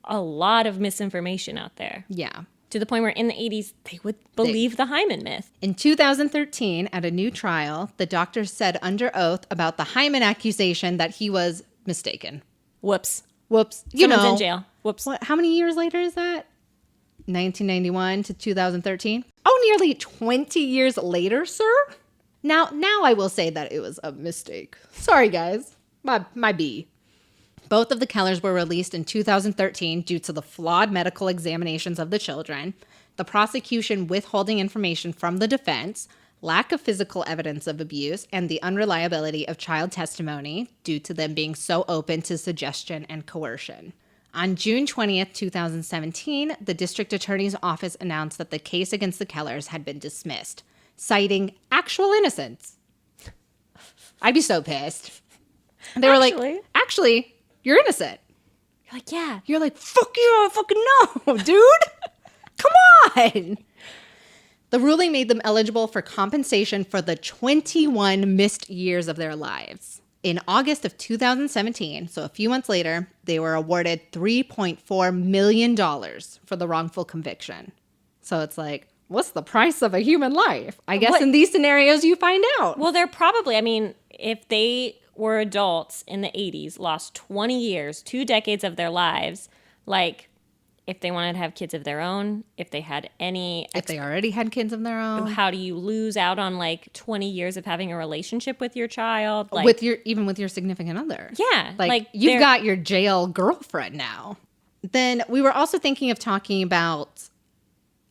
a lot of misinformation out there. Yeah. To the point where in the 80s, they would believe the hymen myth. In 2013, at a new trial, the doctor said under oath about the hymen accusation that he was mistaken. Whoops. Whoops. Someone's in jail. Whoops. What? How many years later is that? 1991 to 2013? Oh, nearly 20 years later, sir? Now I will say that it was a mistake. Sorry, guys. My B. Both of the Kellers were released in 2013 due to the flawed medical examinations of the children, the prosecution withholding information from the defense, lack of physical evidence of abuse, and the unreliability of child testimony due to them being so open to suggestion and coercion. On June 20th, 2017, the district attorney's office announced that the case against the Kellers had been dismissed, citing actual innocence. I'd be so pissed. They were like, actually, you're innocent. You're like, yeah. You're like, fuck you, I fucking know, dude. Come on. The ruling made them eligible for compensation for the 21 missed years of their lives. In August of 2017, so a few months later, they were awarded $3.4 million for the wrongful conviction. So it's like, what's the price of a human life? I guess in these scenarios you find out. Well, they're probably, I mean, if they were adults in the 80s, lost 20 years, 2 decades of their lives, like if they wanted to have kids of their own, if they had any... If they already had kids of their own. How do you lose out on like 20 years of having a relationship with your child? Like, even with your significant other. Yeah. Like you've got your jail girlfriend now. Then we were also thinking of talking about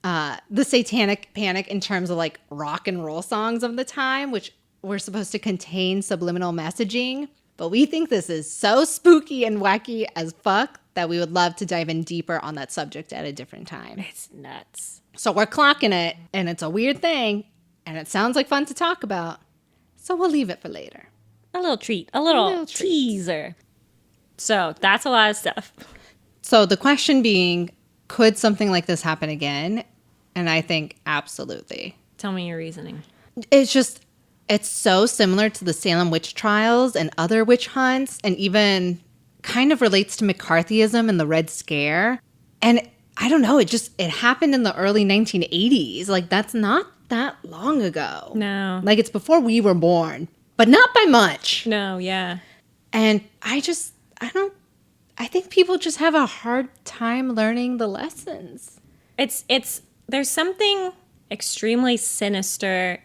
the Satanic Panic in terms of like rock and roll songs of the time, which were supposed to contain subliminal messaging. But we think this is so spooky and wacky as fuck that we would love to dive in deeper on that subject at a different time. It's nuts. So we're clocking it, and it's a weird thing, and it sounds like fun to talk about. So we'll leave it for later. A little treat. A little teaser. So that's a lot of stuff. So the question being, could something like this happen again? And I think absolutely. Tell me your reasoning. It's so similar to the Salem witch trials and other witch hunts, and even kind of relates to McCarthyism and the Red Scare. And I don't know, it happened in the early 1980s. Like, that's not that long ago. No. Like, it's before we were born, but not by much. No, yeah. And I think people just have a hard time learning the lessons. There's something extremely sinister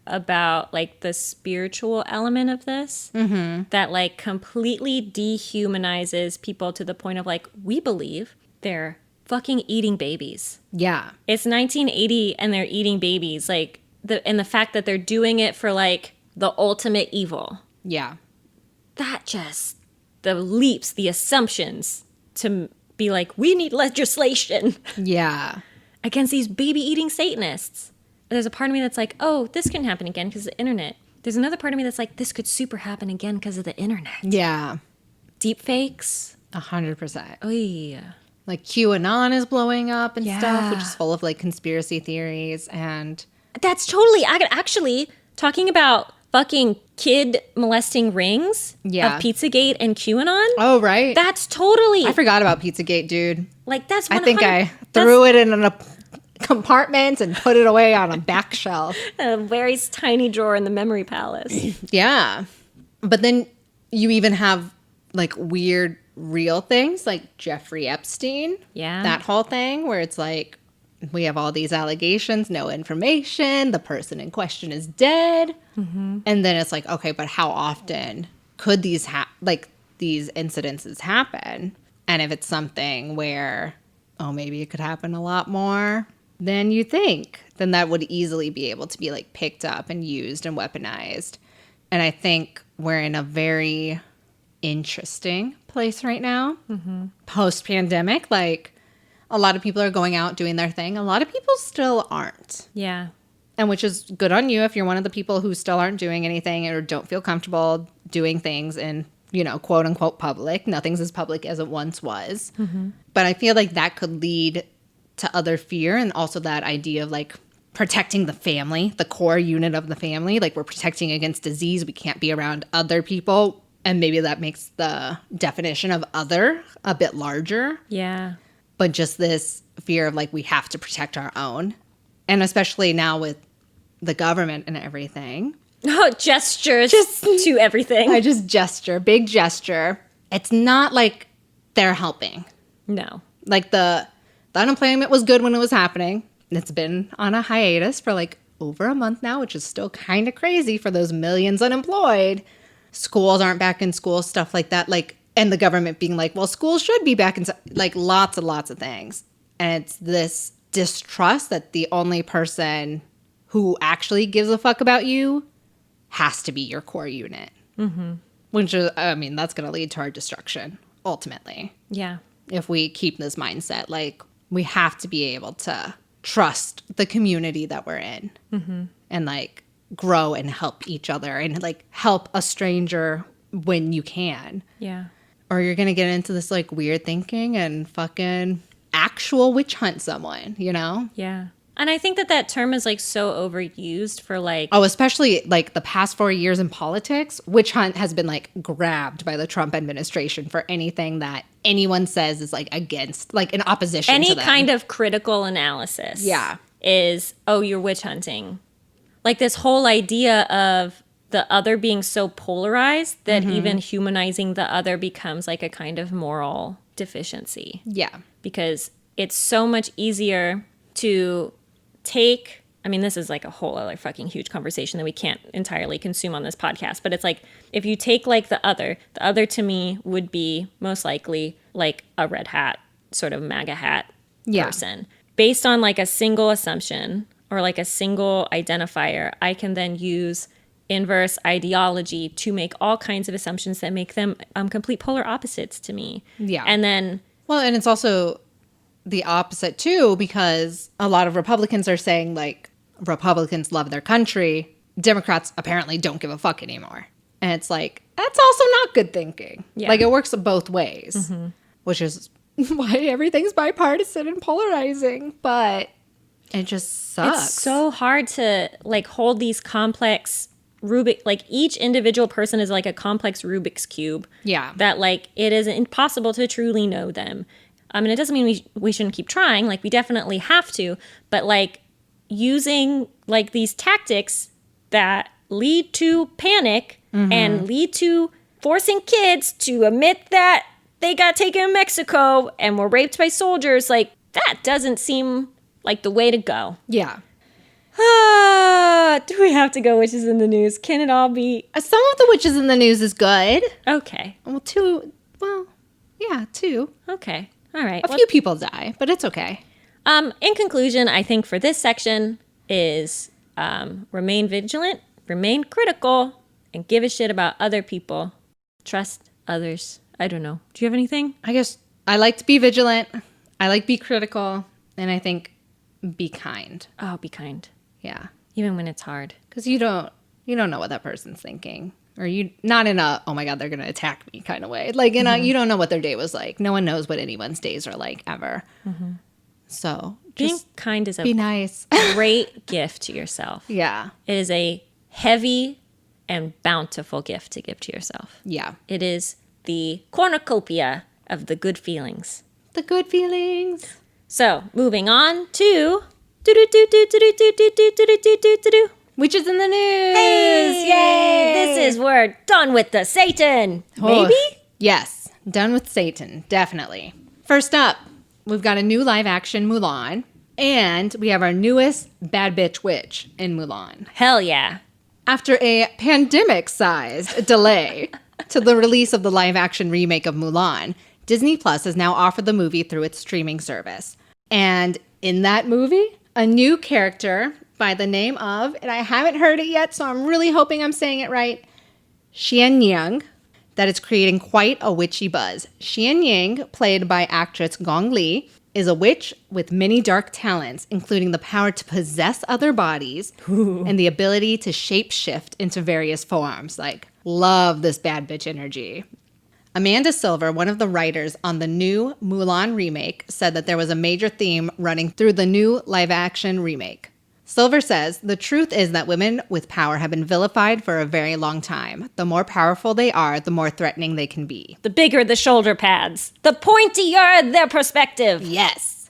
about like the spiritual element of this that like completely dehumanizes people to the point of like, we believe they're fucking eating babies. Yeah. It's 1980 and they're eating babies. Like the fact that they're doing it for like the ultimate evil. Yeah. That just, the leaps, the assumptions to be like, we need legislation Yeah. against these baby-eating Satanists. And there's a part of me that's like, oh, this can happen again because of the internet. There's another part of me that's like, this could super happen again because of the internet. Yeah. Deep fakes. 100%. Oh, yeah. Like QAnon is blowing up and Yeah. stuff, which is full of like conspiracy theories. And That's totally, actually, talking about fucking kid molesting rings of Pizzagate and QAnon. oh, right. That's totally, I forgot about Pizzagate, dude. like, that's I 100 think I threw it in a compartment and put it away on a back shelf. a very tiny drawer in the memory palace. Yeah. But then you even have like weird real things like Jeffrey Epstein. Yeah. That whole thing where it's like, we have all these allegations, no information, the person in question is dead. Mm-hmm. And then it's like, okay, but how often could these these incidences happen? And if it's something where, oh, maybe it could happen a lot more than you think, then that would easily be able to be like picked up and used and weaponized. And I think we're in a very interesting place right now, post-pandemic. Like, a lot of people are going out doing their thing. A lot of people still aren't. Yeah. And which is good on you if you're one of the people who still aren't doing anything or don't feel comfortable doing things in, you know, quote unquote public. Nothing's as public as it once was. Mm-hmm. But I feel like that could lead to other fear, and also that idea of like protecting the family, the core unit of the family. Like, we're protecting against disease. We can't be around other people. And maybe that makes the definition of other a bit larger. Yeah. But just this fear of like, we have to protect our own. And especially now with the government and everything. Oh, gestures to everything. I just gesture, big gesture. It's not like they're helping. No. Like the unemployment was good when it was happening. It's been on a hiatus for like over a month now, which is still kind of crazy for those millions unemployed. Schools aren't back in school, stuff like that. Like, and the government being like, well, schools should be back in, like, lots and lots of things. And it's this distrust that the only person who actually gives a fuck about you has to be your core unit. Mm-hmm. Which is, I mean, that's going to lead to our destruction, ultimately. Yeah. If we keep this mindset, like, we have to be able to trust the community that we're in. Mm-hmm. And, like, grow and help each other and, like, help a stranger when you can. Yeah. Or you're going to get into this like weird thinking and fucking actual witch hunt someone, you know? Yeah. And I think that term is like so overused for like... Oh, especially like the past 4 years in politics, witch hunt has been like grabbed by the Trump administration for anything that anyone says is like against, like in opposition to them. Any kind of critical analysis. Yeah. Is, oh, you're witch hunting. Like this whole idea of the other being so polarized that even humanizing the other becomes like a kind of moral deficiency. Yeah. Because it's so much easier to take, I mean, this is like a whole other fucking huge conversation that we can't entirely consume on this podcast, but it's like, if you take like the other to me would be most likely like a red hat, sort of MAGA hat person. Based on like a single assumption or like a single identifier, I can then use inverse ideology to make all kinds of assumptions that make them complete polar opposites to me. Yeah. And then... Well, and it's also the opposite too, because a lot of Republicans are saying like Republicans love their country. Democrats apparently don't give a fuck anymore. And it's like, that's also not good thinking. Yeah. Like, it works both ways, which is why everything's bipartisan and polarizing. But it just sucks. It's so hard to like hold these complex Rubik, like each individual person is like a complex Rubik's cube. Yeah. That like it is impossible to truly know them. And it doesn't mean we shouldn't keep trying. Like, we definitely have to. But like using like these tactics that lead to panic and lead to forcing kids to admit that they got taken to Mexico and were raped by soldiers, like that doesn't seem like the way to go. Yeah. Do we have to go witches in the news? Can it all be? Some of the witches in the news is good. Okay. Well, two. Okay. All right. A few people die, but it's okay. In conclusion, I think for this section is remain vigilant, remain critical, and give a shit about other people. Trust others. I don't know. Do you have anything? I guess I like to be vigilant. I like be critical. And I think be kind. Oh, be kind. Yeah. Even when it's hard. Because you don't know what that person's thinking. Or you not in a, oh my God, they're going to attack me kind of way. Like, you you don't know what their day was like. No one knows what anyone's days are like ever. So Being just kind is a be nice. great gift to yourself. Yeah. It is a heavy and bountiful gift to give to yourself. Yeah. It is the cornucopia of the good feelings. The good feelings. So, moving on to Witches in the news. Hey, Yay! this is we're done with the Satan. Oh, Maybe? Yes. Done with Satan. Definitely. First up, we've got a new live action Mulan. And we have our newest bad bitch witch in Mulan. Hell yeah. After a pandemic-sized delay to the release of the live-action remake of Mulan, Disney Plus has now offered the movie through its streaming service. And in that movie, a new character by the name of, and I haven't heard it yet, so I'm really hoping I'm saying it right, Xian Yang, that is creating quite a witchy buzz. Xian Yang, played by actress Gong Li, is a witch with many dark talents, including the power to possess other bodies and the ability to shape-shift into various forms. Like, love this bad bitch energy. Amanda Silver, one of the writers on the new Mulan remake, said that there was a major theme running through the new live-action remake. Silver says, the truth is that women with power have been vilified for a very long time. The more powerful they are, the more threatening they can be. The bigger the shoulder pads, the pointier their perspective. Yes.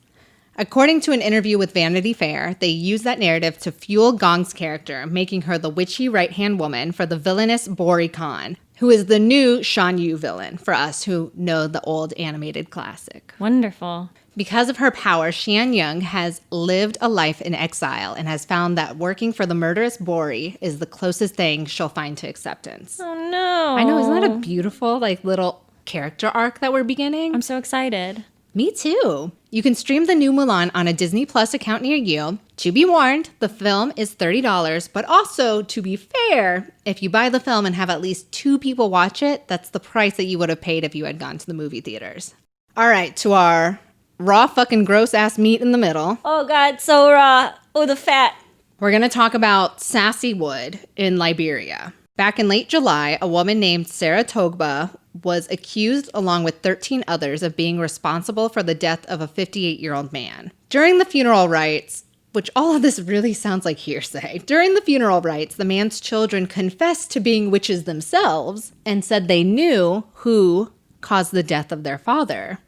According to an interview with Vanity Fair, they use that narrative to fuel Gong's character, making her the witchy right-hand woman for the villainous Bori Khan, who is the new Shan Yu villain for us who know the old animated classic. Wonderful. Because of her power, Xian Yang has lived a life in exile and has found that working for the murderous Bori is the closest thing she'll find to acceptance. Oh no. I know, isn't that a beautiful, little character arc that we're beginning? I'm so excited. Me too. You can stream the new Mulan on a Disney Plus account near you. To be warned, the film is $30, but also, to be fair, if you buy the film and have at least 2 people watch it, that's the price that you would have paid if you had gone to the movie theaters. All right, to our raw fucking gross ass meat in the middle. Oh God, so raw. Oh, the fat. We're going to talk about Sassy Wood in Liberia. Back in late July, a woman named Sarah Togba was accused, along with 13 others, of being responsible for the death of a 58-year-old man. During the funeral rites, which all of this really sounds like hearsay, during the funeral rites, the man's children confessed to being witches themselves and said they knew who caused the death of their father,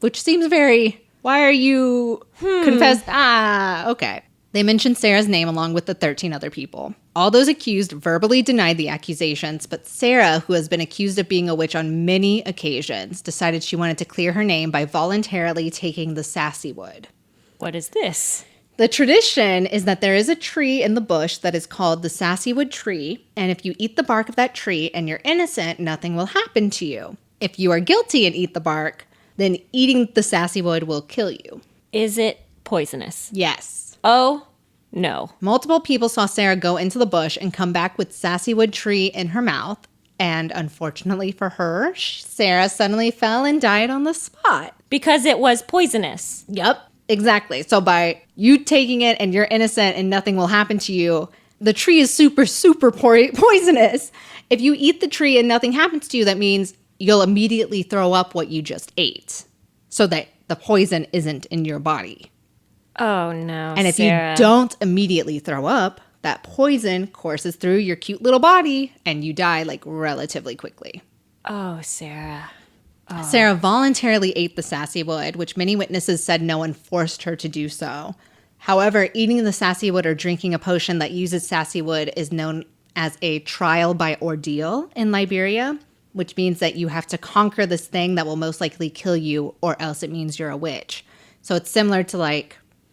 which seems very, why are you confessed? Okay. They mentioned Sarah's name along with the 13 other people. All those accused verbally denied the accusations, but Sarah, who has been accused of being a witch on many occasions, decided she wanted to clear her name by voluntarily taking the Sassy Wood. What is this? The tradition is that there is a tree in the bush that is called the Sassy Wood tree, and if you eat the bark of that tree and you're innocent, nothing will happen to you. If you are guilty and eat the bark, then eating the Sassy Wood will kill you. Is it poisonous? Yes. Oh, no. Multiple people saw Sarah go into the bush and come back with Sassy Wood tree in her mouth. And unfortunately for her, Sarah suddenly fell and died on the spot. Because it was poisonous. Yep, exactly. So by you taking it and you're innocent and nothing will happen to you, the tree is super, super poisonous. If you eat the tree and nothing happens to you, that means you'll immediately throw up what you just ate so that the poison isn't in your body. Oh, no, And if Sarah. you don't immediately throw up, that poison courses through your cute little body and you die relatively quickly. Oh, Sarah. Oh. Sarah voluntarily ate the Sassy Wood, which many witnesses said no one forced her to do so. However, eating the Sassy Wood or drinking a potion that uses Sassy Wood is known as a trial by ordeal in Liberia, which means that you have to conquer this thing that will most likely kill you, or else it means you're a witch. So it's similar to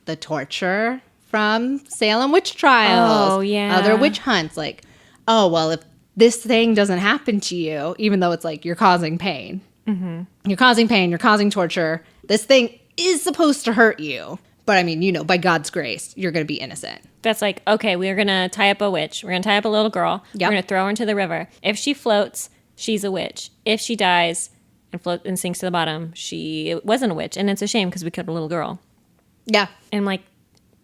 the torture from Salem witch trials. Oh, yeah. Other witch hunts. If this thing doesn't happen to you, even though it's you're causing pain. Mm-hmm. You're causing pain, you're causing torture. This thing is supposed to hurt you. But by God's grace, you're going to be innocent. That's okay, we're going to tie up a witch. We're going to tie up a little girl. Yep. We're going to throw her into the river. If she floats, she's a witch. If she dies, and floats and sinks to the bottom. She wasn't a witch, and it's a shame because we killed a little girl. Yeah. And I'm like,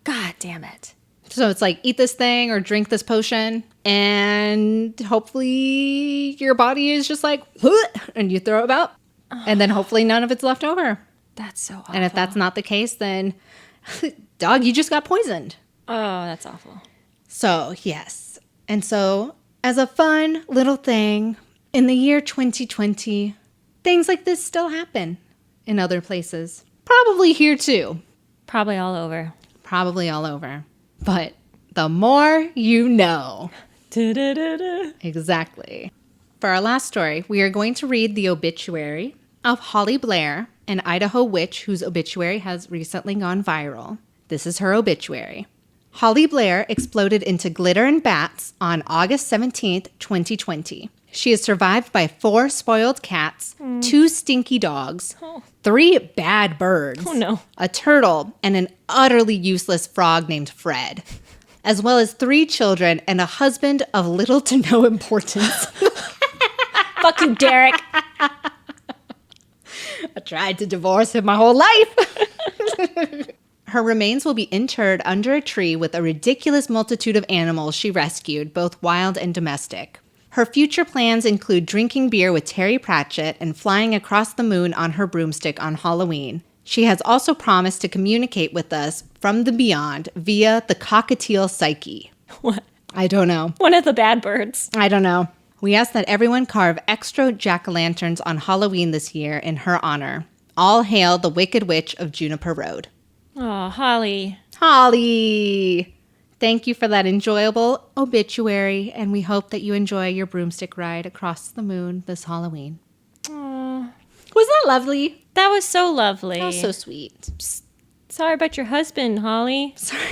God damn it. So it's like, eat this thing or drink this potion, and hopefully your body is just like, and you throw it out. And then hopefully none of it's left over. That's so awful. And if that's not the case, then, dog, you just got poisoned. Oh, that's awful. So, yes. And so, as a fun little thing, in the year 2020, things like this still happen in other places. Probably here too. Probably all over. Probably all over. But the more you know. Da-da-da-da. Exactly. For our last story, we are going to read the obituary of Holly Blair, an Idaho witch whose obituary has recently gone viral. This is her obituary. Holly Blair exploded into glitter and bats on August 17th, 2020. She is survived by 4 spoiled cats, 2 stinky dogs, 3 bad birds, Oh, no. a turtle, and an utterly useless frog named Fred, as well as 3 children and a husband of little to no importance. Fuck you, Derek. I tried to divorce him my whole life. Her remains will be interred under a tree with a ridiculous multitude of animals she rescued, both wild and domestic. Her future plans include drinking beer with Terry Pratchett and flying across the moon on her broomstick on Halloween. She has also promised to communicate with us from the beyond via the cockatiel psyche. What? I don't know. One of the bad birds. I don't know. We ask that everyone carve extra jack-o'-lanterns on Halloween this year in her honor. All hail the Wicked Witch of Juniper Road. Oh, Holly. Holly! Thank you for that enjoyable obituary, and we hope that you enjoy your broomstick ride across the moon this Halloween. Oh, Was that lovely? that was so lovely. That was so sweet. Sorry about your husband, Holly. Sorry.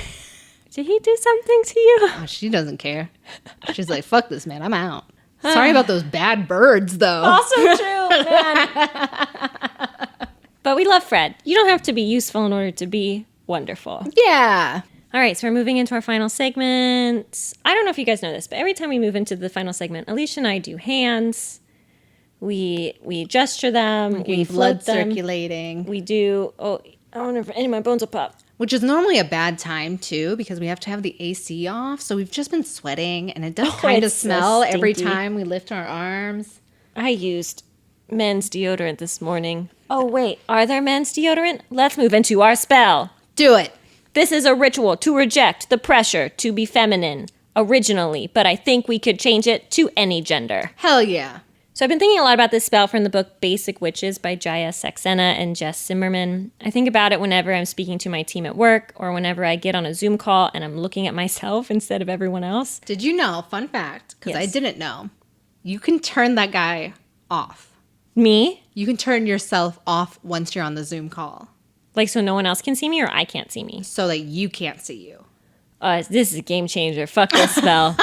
Did he do something to you? Oh, she doesn't care. She's like, fuck this, man. I'm out. Sorry about those bad birds, though. Also true, man. But we love Fred. You don't have to be useful in order to be wonderful. Yeah. All right, so we're moving into our final segment. I don't know if you guys know this, but every time we move into the final segment, Alicia and I do hands. We gesture them. We blood float them. circulating. We do. Oh, I wonder if any of my bones will pop. Which is normally a bad time, too, because we have to have the AC off. So we've just been sweating, and it does kind of it's so smell every stinky. time we lift our arms. I used men's deodorant this morning. Oh, wait. Are there men's deodorant? Let's move into our spell. Do it. This is a ritual to reject the pressure to be feminine originally, but I think we could change it to any gender. Hell yeah. So I've been thinking a lot about this spell from the book Basic Witches by Jaya Saxena and Jess Zimmerman. I think about it whenever I'm speaking to my team at work or whenever I get on a Zoom call and I'm looking at myself instead of everyone else. Did you know, fun fact, because I Yes. didn't know, you can turn that guy off. Me? You can turn yourself off once you're on the Zoom call Like so no one else can see me or I can't see me? so that you can't see you. This is a game changer. Fuck this spell.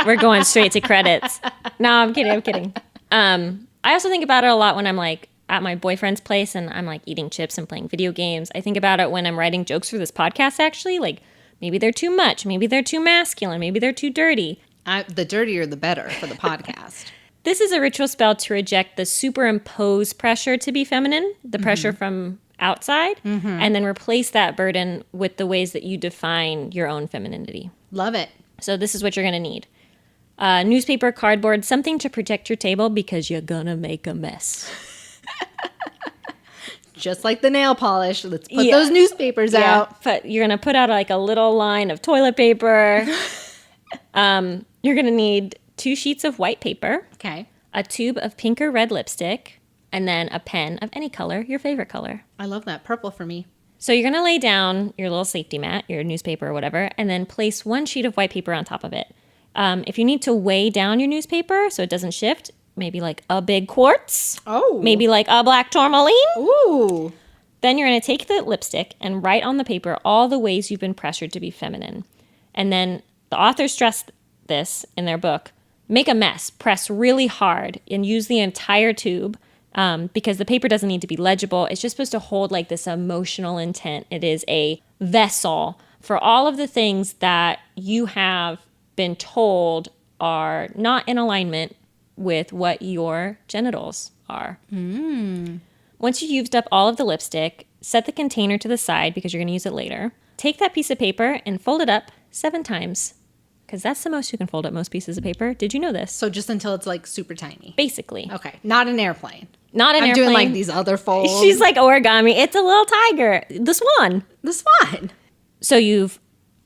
We're going straight to credits. No, I'm kidding. I also think about it a lot when I'm like at my boyfriend's place and I'm like eating chips and playing video games. I think about it when I'm writing jokes for this podcast, actually. Like maybe they're too much. Maybe they're too masculine. Maybe they're too dirty. The dirtier, the better for the podcast. This is a ritual spell to reject the superimposed pressure to be feminine, the pressure from outside, and then replace that burden with the ways that you define your own femininity. Love it. So this is what you're going to need. Newspaper, cardboard, something to protect your table because you're going to make a mess. Just like the nail polish. Let's put Yeah. those newspapers out. But you're going to put out like a little line of toilet paper. You're going to need 2 sheets of white paper, Okay. a tube of pink or red lipstick, and then a pen of any color, your favorite color. I love that. Purple for me. So you're going to lay down your little safety mat, your newspaper or whatever, and then place 1 sheet of white paper on top of it. If you need to weigh down your newspaper so it doesn't shift, maybe like a big quartz, Oh. maybe like a black tourmaline, Ooh. then you're going to take the lipstick and write on the paper all the ways you've been pressured to be feminine. And then the author stressed this in their book. Make a mess, press really hard, and use the entire tube because the paper doesn't need to be legible. It's just supposed to hold like this emotional intent. It is a vessel for all of the things that you have been told are not in alignment with what your genitals are. Once you've used up all of the lipstick, set the container to the side because you're going to use it later. Take that piece of paper and fold it up 7 times because that's the most you can fold up most pieces of paper. Did you know this? So just until it's like super tiny. Basically. Okay. Not an airplane. Not an I'm airplane. doing like these other folds. She's like origami. It's a little tiger. The swan. The swan. So you've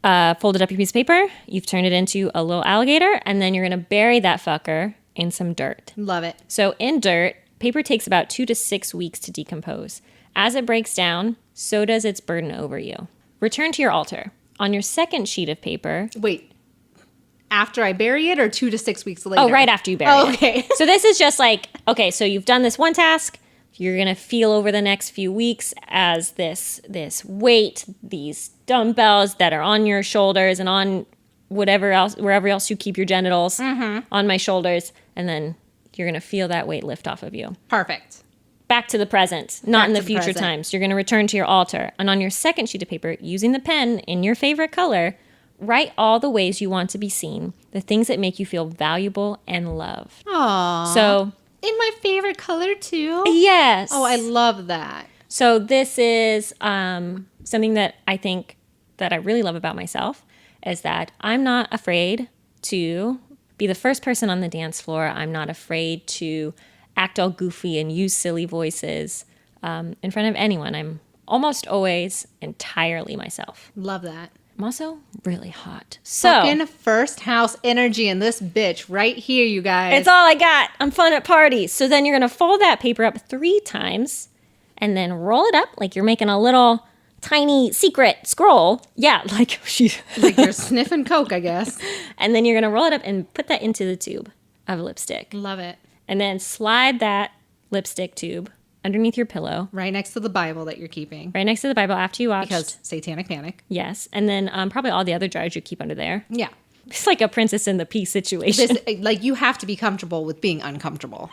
folded up your piece of paper. You've turned it into a little alligator. And then you're going to bury that fucker in some dirt. Love it. So in dirt, paper takes about 2 to 6 weeks to decompose. As it breaks down, so does its burden over you. Return to your altar. On your second sheet of paper... Wait. After I bury it or 2 to 6 weeks later? Oh, right after you bury it. Okay. So this is just like, okay, so you've done this one task. You're going to feel over the next few weeks as this weight, these dumbbells that are on your shoulders and on whatever else, wherever else you keep your genitals, on my shoulders. And then you're going to feel that weight lift off of you. Perfect. Back to the present, not Back in the to the future present. times. You're going to return to your altar. And on your second sheet of paper, using the pen in your favorite color, write all the ways you want to be seen, the things that make you feel valuable and loved. Aww. So, in my favorite color too? yes. Oh, I love that. So this is something that I think that I really love about myself is that I'm not afraid to be the first person on the dance floor. I'm not afraid to act all goofy and use silly voices in front of anyone. I'm almost always entirely myself. Love that. I'm also really hot. So Fucking first house energy in this bitch right here, you guys. it's all I got. I'm fun at parties. So then you're going to fold that paper up 3 times and then roll it up like you're making a little tiny secret scroll. Yeah, like she's like you're sniffing coke, I guess. And then you're going to roll it up and put that into the tube of lipstick. Love it. And then slide that lipstick tube underneath your pillow. Right next to the Bible that you're keeping. Right next to the Bible after you watched. Because Satanic Panic. Yes. And then probably all the other jars you keep under there. Yeah. It's like a Princess and the Pea situation. Like you have to be comfortable with being uncomfortable.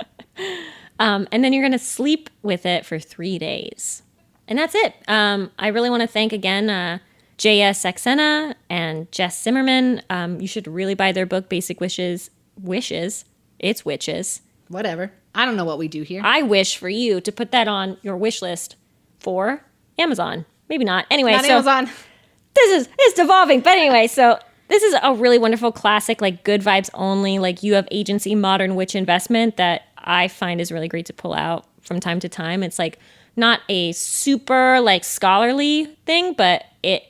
And then you're going to sleep with it for 3 days. And that's it. I really want to thank again J.S. Saxena and Jess Zimmerman. You should really buy their book, Basic Wishes. Wishes. It's witches. Whatever. I don't know what we do here. I wish for you to put that on your wish list for Amazon. Maybe not. Anyway, Not so Amazon. it's devolving. But anyway, so this is a really wonderful classic, like good vibes only, like you have agency modern witch investment that I find is really great to pull out from time to time. It's like not a super like scholarly thing, but it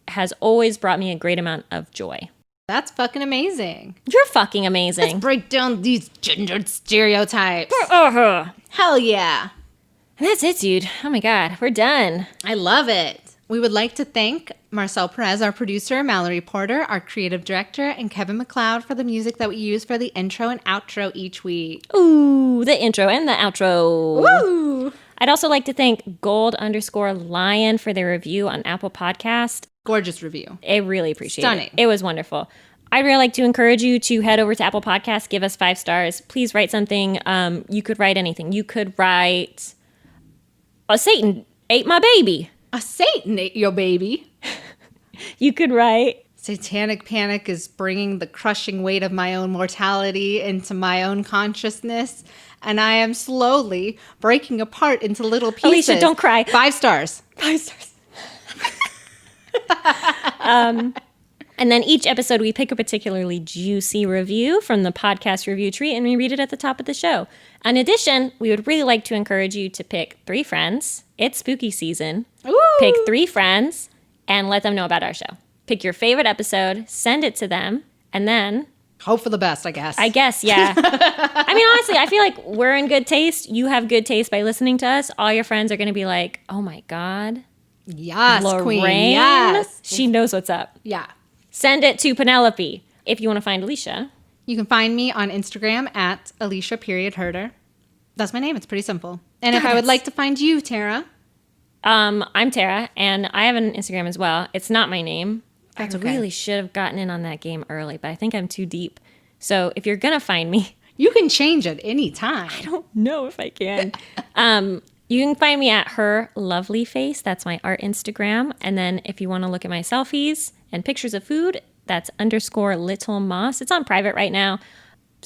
has always brought me a great amount of joy. That's fucking amazing. You're fucking amazing. Let's break down these gendered stereotypes. Uh-huh. Hell yeah. And that's it, dude. Oh my God, we're done. I love it. We would like to thank Marcel Pérez, our producer, Mallory Porter, our creative director, and Kevin MacLeod for the music that we use for the intro and outro each week. Ooh, the intro and the outro. Woo! I'd also like to thank gold_lion for their review on Apple Podcast. Gorgeous review. I really appreciate Stunning. it. It was wonderful. I'd really like to encourage you to head over to Apple Podcasts, give us 5 stars. Please write something. You could write anything. You could write, a Satan ate my baby. A Satan ate your baby. You could write, Satanic Panic is bringing the crushing weight of my own mortality into my own consciousness, and I am slowly breaking apart into little pieces. Alicia, don't cry. 5 stars. 5 stars. And then each episode, we pick a particularly juicy review from the podcast review tree, and we read it at the top of the show. In addition, we would really like to encourage you to pick 3 friends. It's spooky season. Ooh. Pick 3 friends and let them know about our show. Pick your favorite episode, send it to them, and then... Hope for the best, I guess. I guess, yeah. I mean, honestly, I feel like we're in good taste. You have good taste by listening to us. All your friends are going to be like, oh my God. Yes, Lorraine, queen. Yes. she knows what's up. Yeah. Send it to Penelope. If you want to find Alicia, You can find me on Instagram at Alicia.Herder. That's my name. It's pretty simple. And if I would like to find you, Terra. I'm Terra, and I have an Instagram as well. It's not my name. That's I okay. really should have gotten in on that game early, but I think I'm too deep. So if you're going to find me, You can change at any time. I don't know if I can. You can find me at Her Lovely Face. That's my art Instagram. And then if you want to look at my selfies and pictures of food, that's _Little Moss. It's on private right now.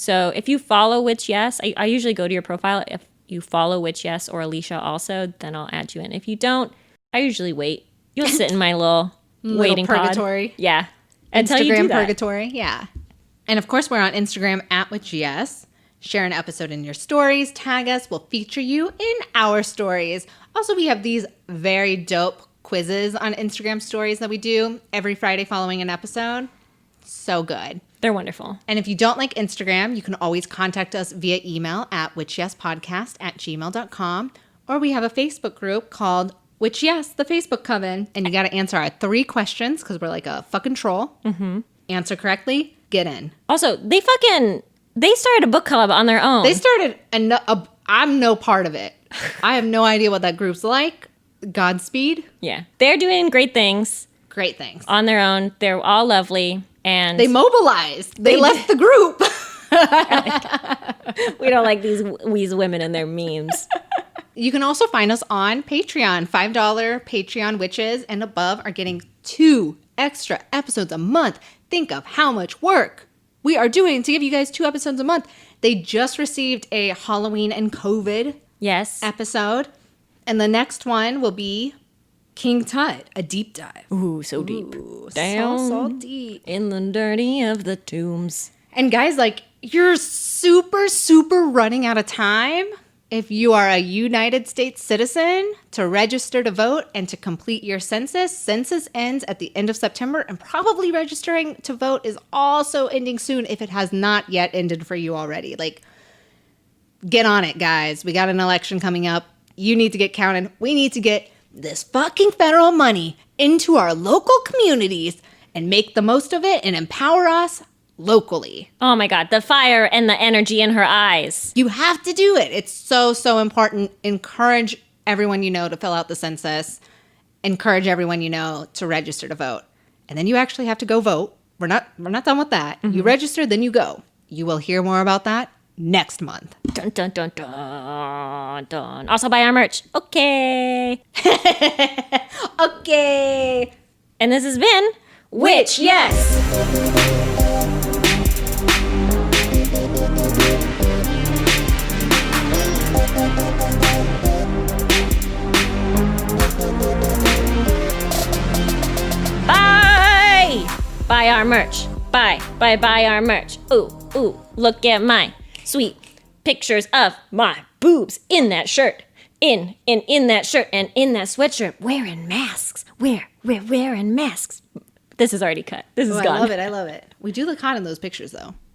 So if you follow Witch Yes, I usually go to your profile. If you follow Witch Yes or Alicia also, then I'll add you in. If you don't, I usually wait. You'll sit in my little waiting purgatory. pod. Yeah. Until you do that. Purgatory. Yeah. And of course, we're on Instagram at Witch Yes. Share an episode in your stories. Tag us. We'll feature you in our stories. Also, we have these very dope quizzes on Instagram stories that we do every Friday following an episode. So good. They're wonderful. And if you don't like Instagram, you can always contact us via email at witchyespodcast@gmail.com. Or we have a Facebook group called Witch Yes, the Facebook Coven. And you got to answer our 3 questions because we're like a fucking troll. Mm-hmm. Answer correctly, get in. Also, they started a book club on their own. They started, I'm no part of it. I have no idea what that group's like. Godspeed. Yeah. They're doing great things. Great things. On their own. They're all lovely. And they mobilized. They left the group. We don't like these women and their memes. You can also find us on Patreon. $5 Patreon witches and above are getting 2 extra episodes a month. Think of how much work we are doing to give you guys 2 episodes a month. They just received a Halloween and COVID episode. And the next one will be King Tut, a deep dive. Ooh, so deep. Down so deep. In the dirty of the tombs. And guys, like, you're super, super running out of time if you are a United States citizen to register to vote and to complete your census. Census ends at the end of September, and probably registering to vote is also ending soon if it has not yet ended for you already. Like, get on it, guys. We got an election coming up. You need to get counted. We need to get this fucking federal money into our local communities and make the most of it and empower us locally. Oh my God, the fire and the energy in her eyes. You have to do it. It's so, so important. Encourage everyone you know to fill out the census. Encourage everyone you know to register to vote. And then you actually have to go vote. We're not done with that. Mm-hmm. You register, then you go. You will hear more about that next month. Dun, dun, dun, dun, dun. Also buy our merch. Okay. Okay. And this has been Witch Yes. Buy our merch. Buy our merch. Ooh, look at my sweet pictures of my boobs in that shirt. In that shirt and in that sweatshirt. Wearing masks. We're wearing masks. This is already cut. This is gone. I love it. We do look hot in those pictures, though.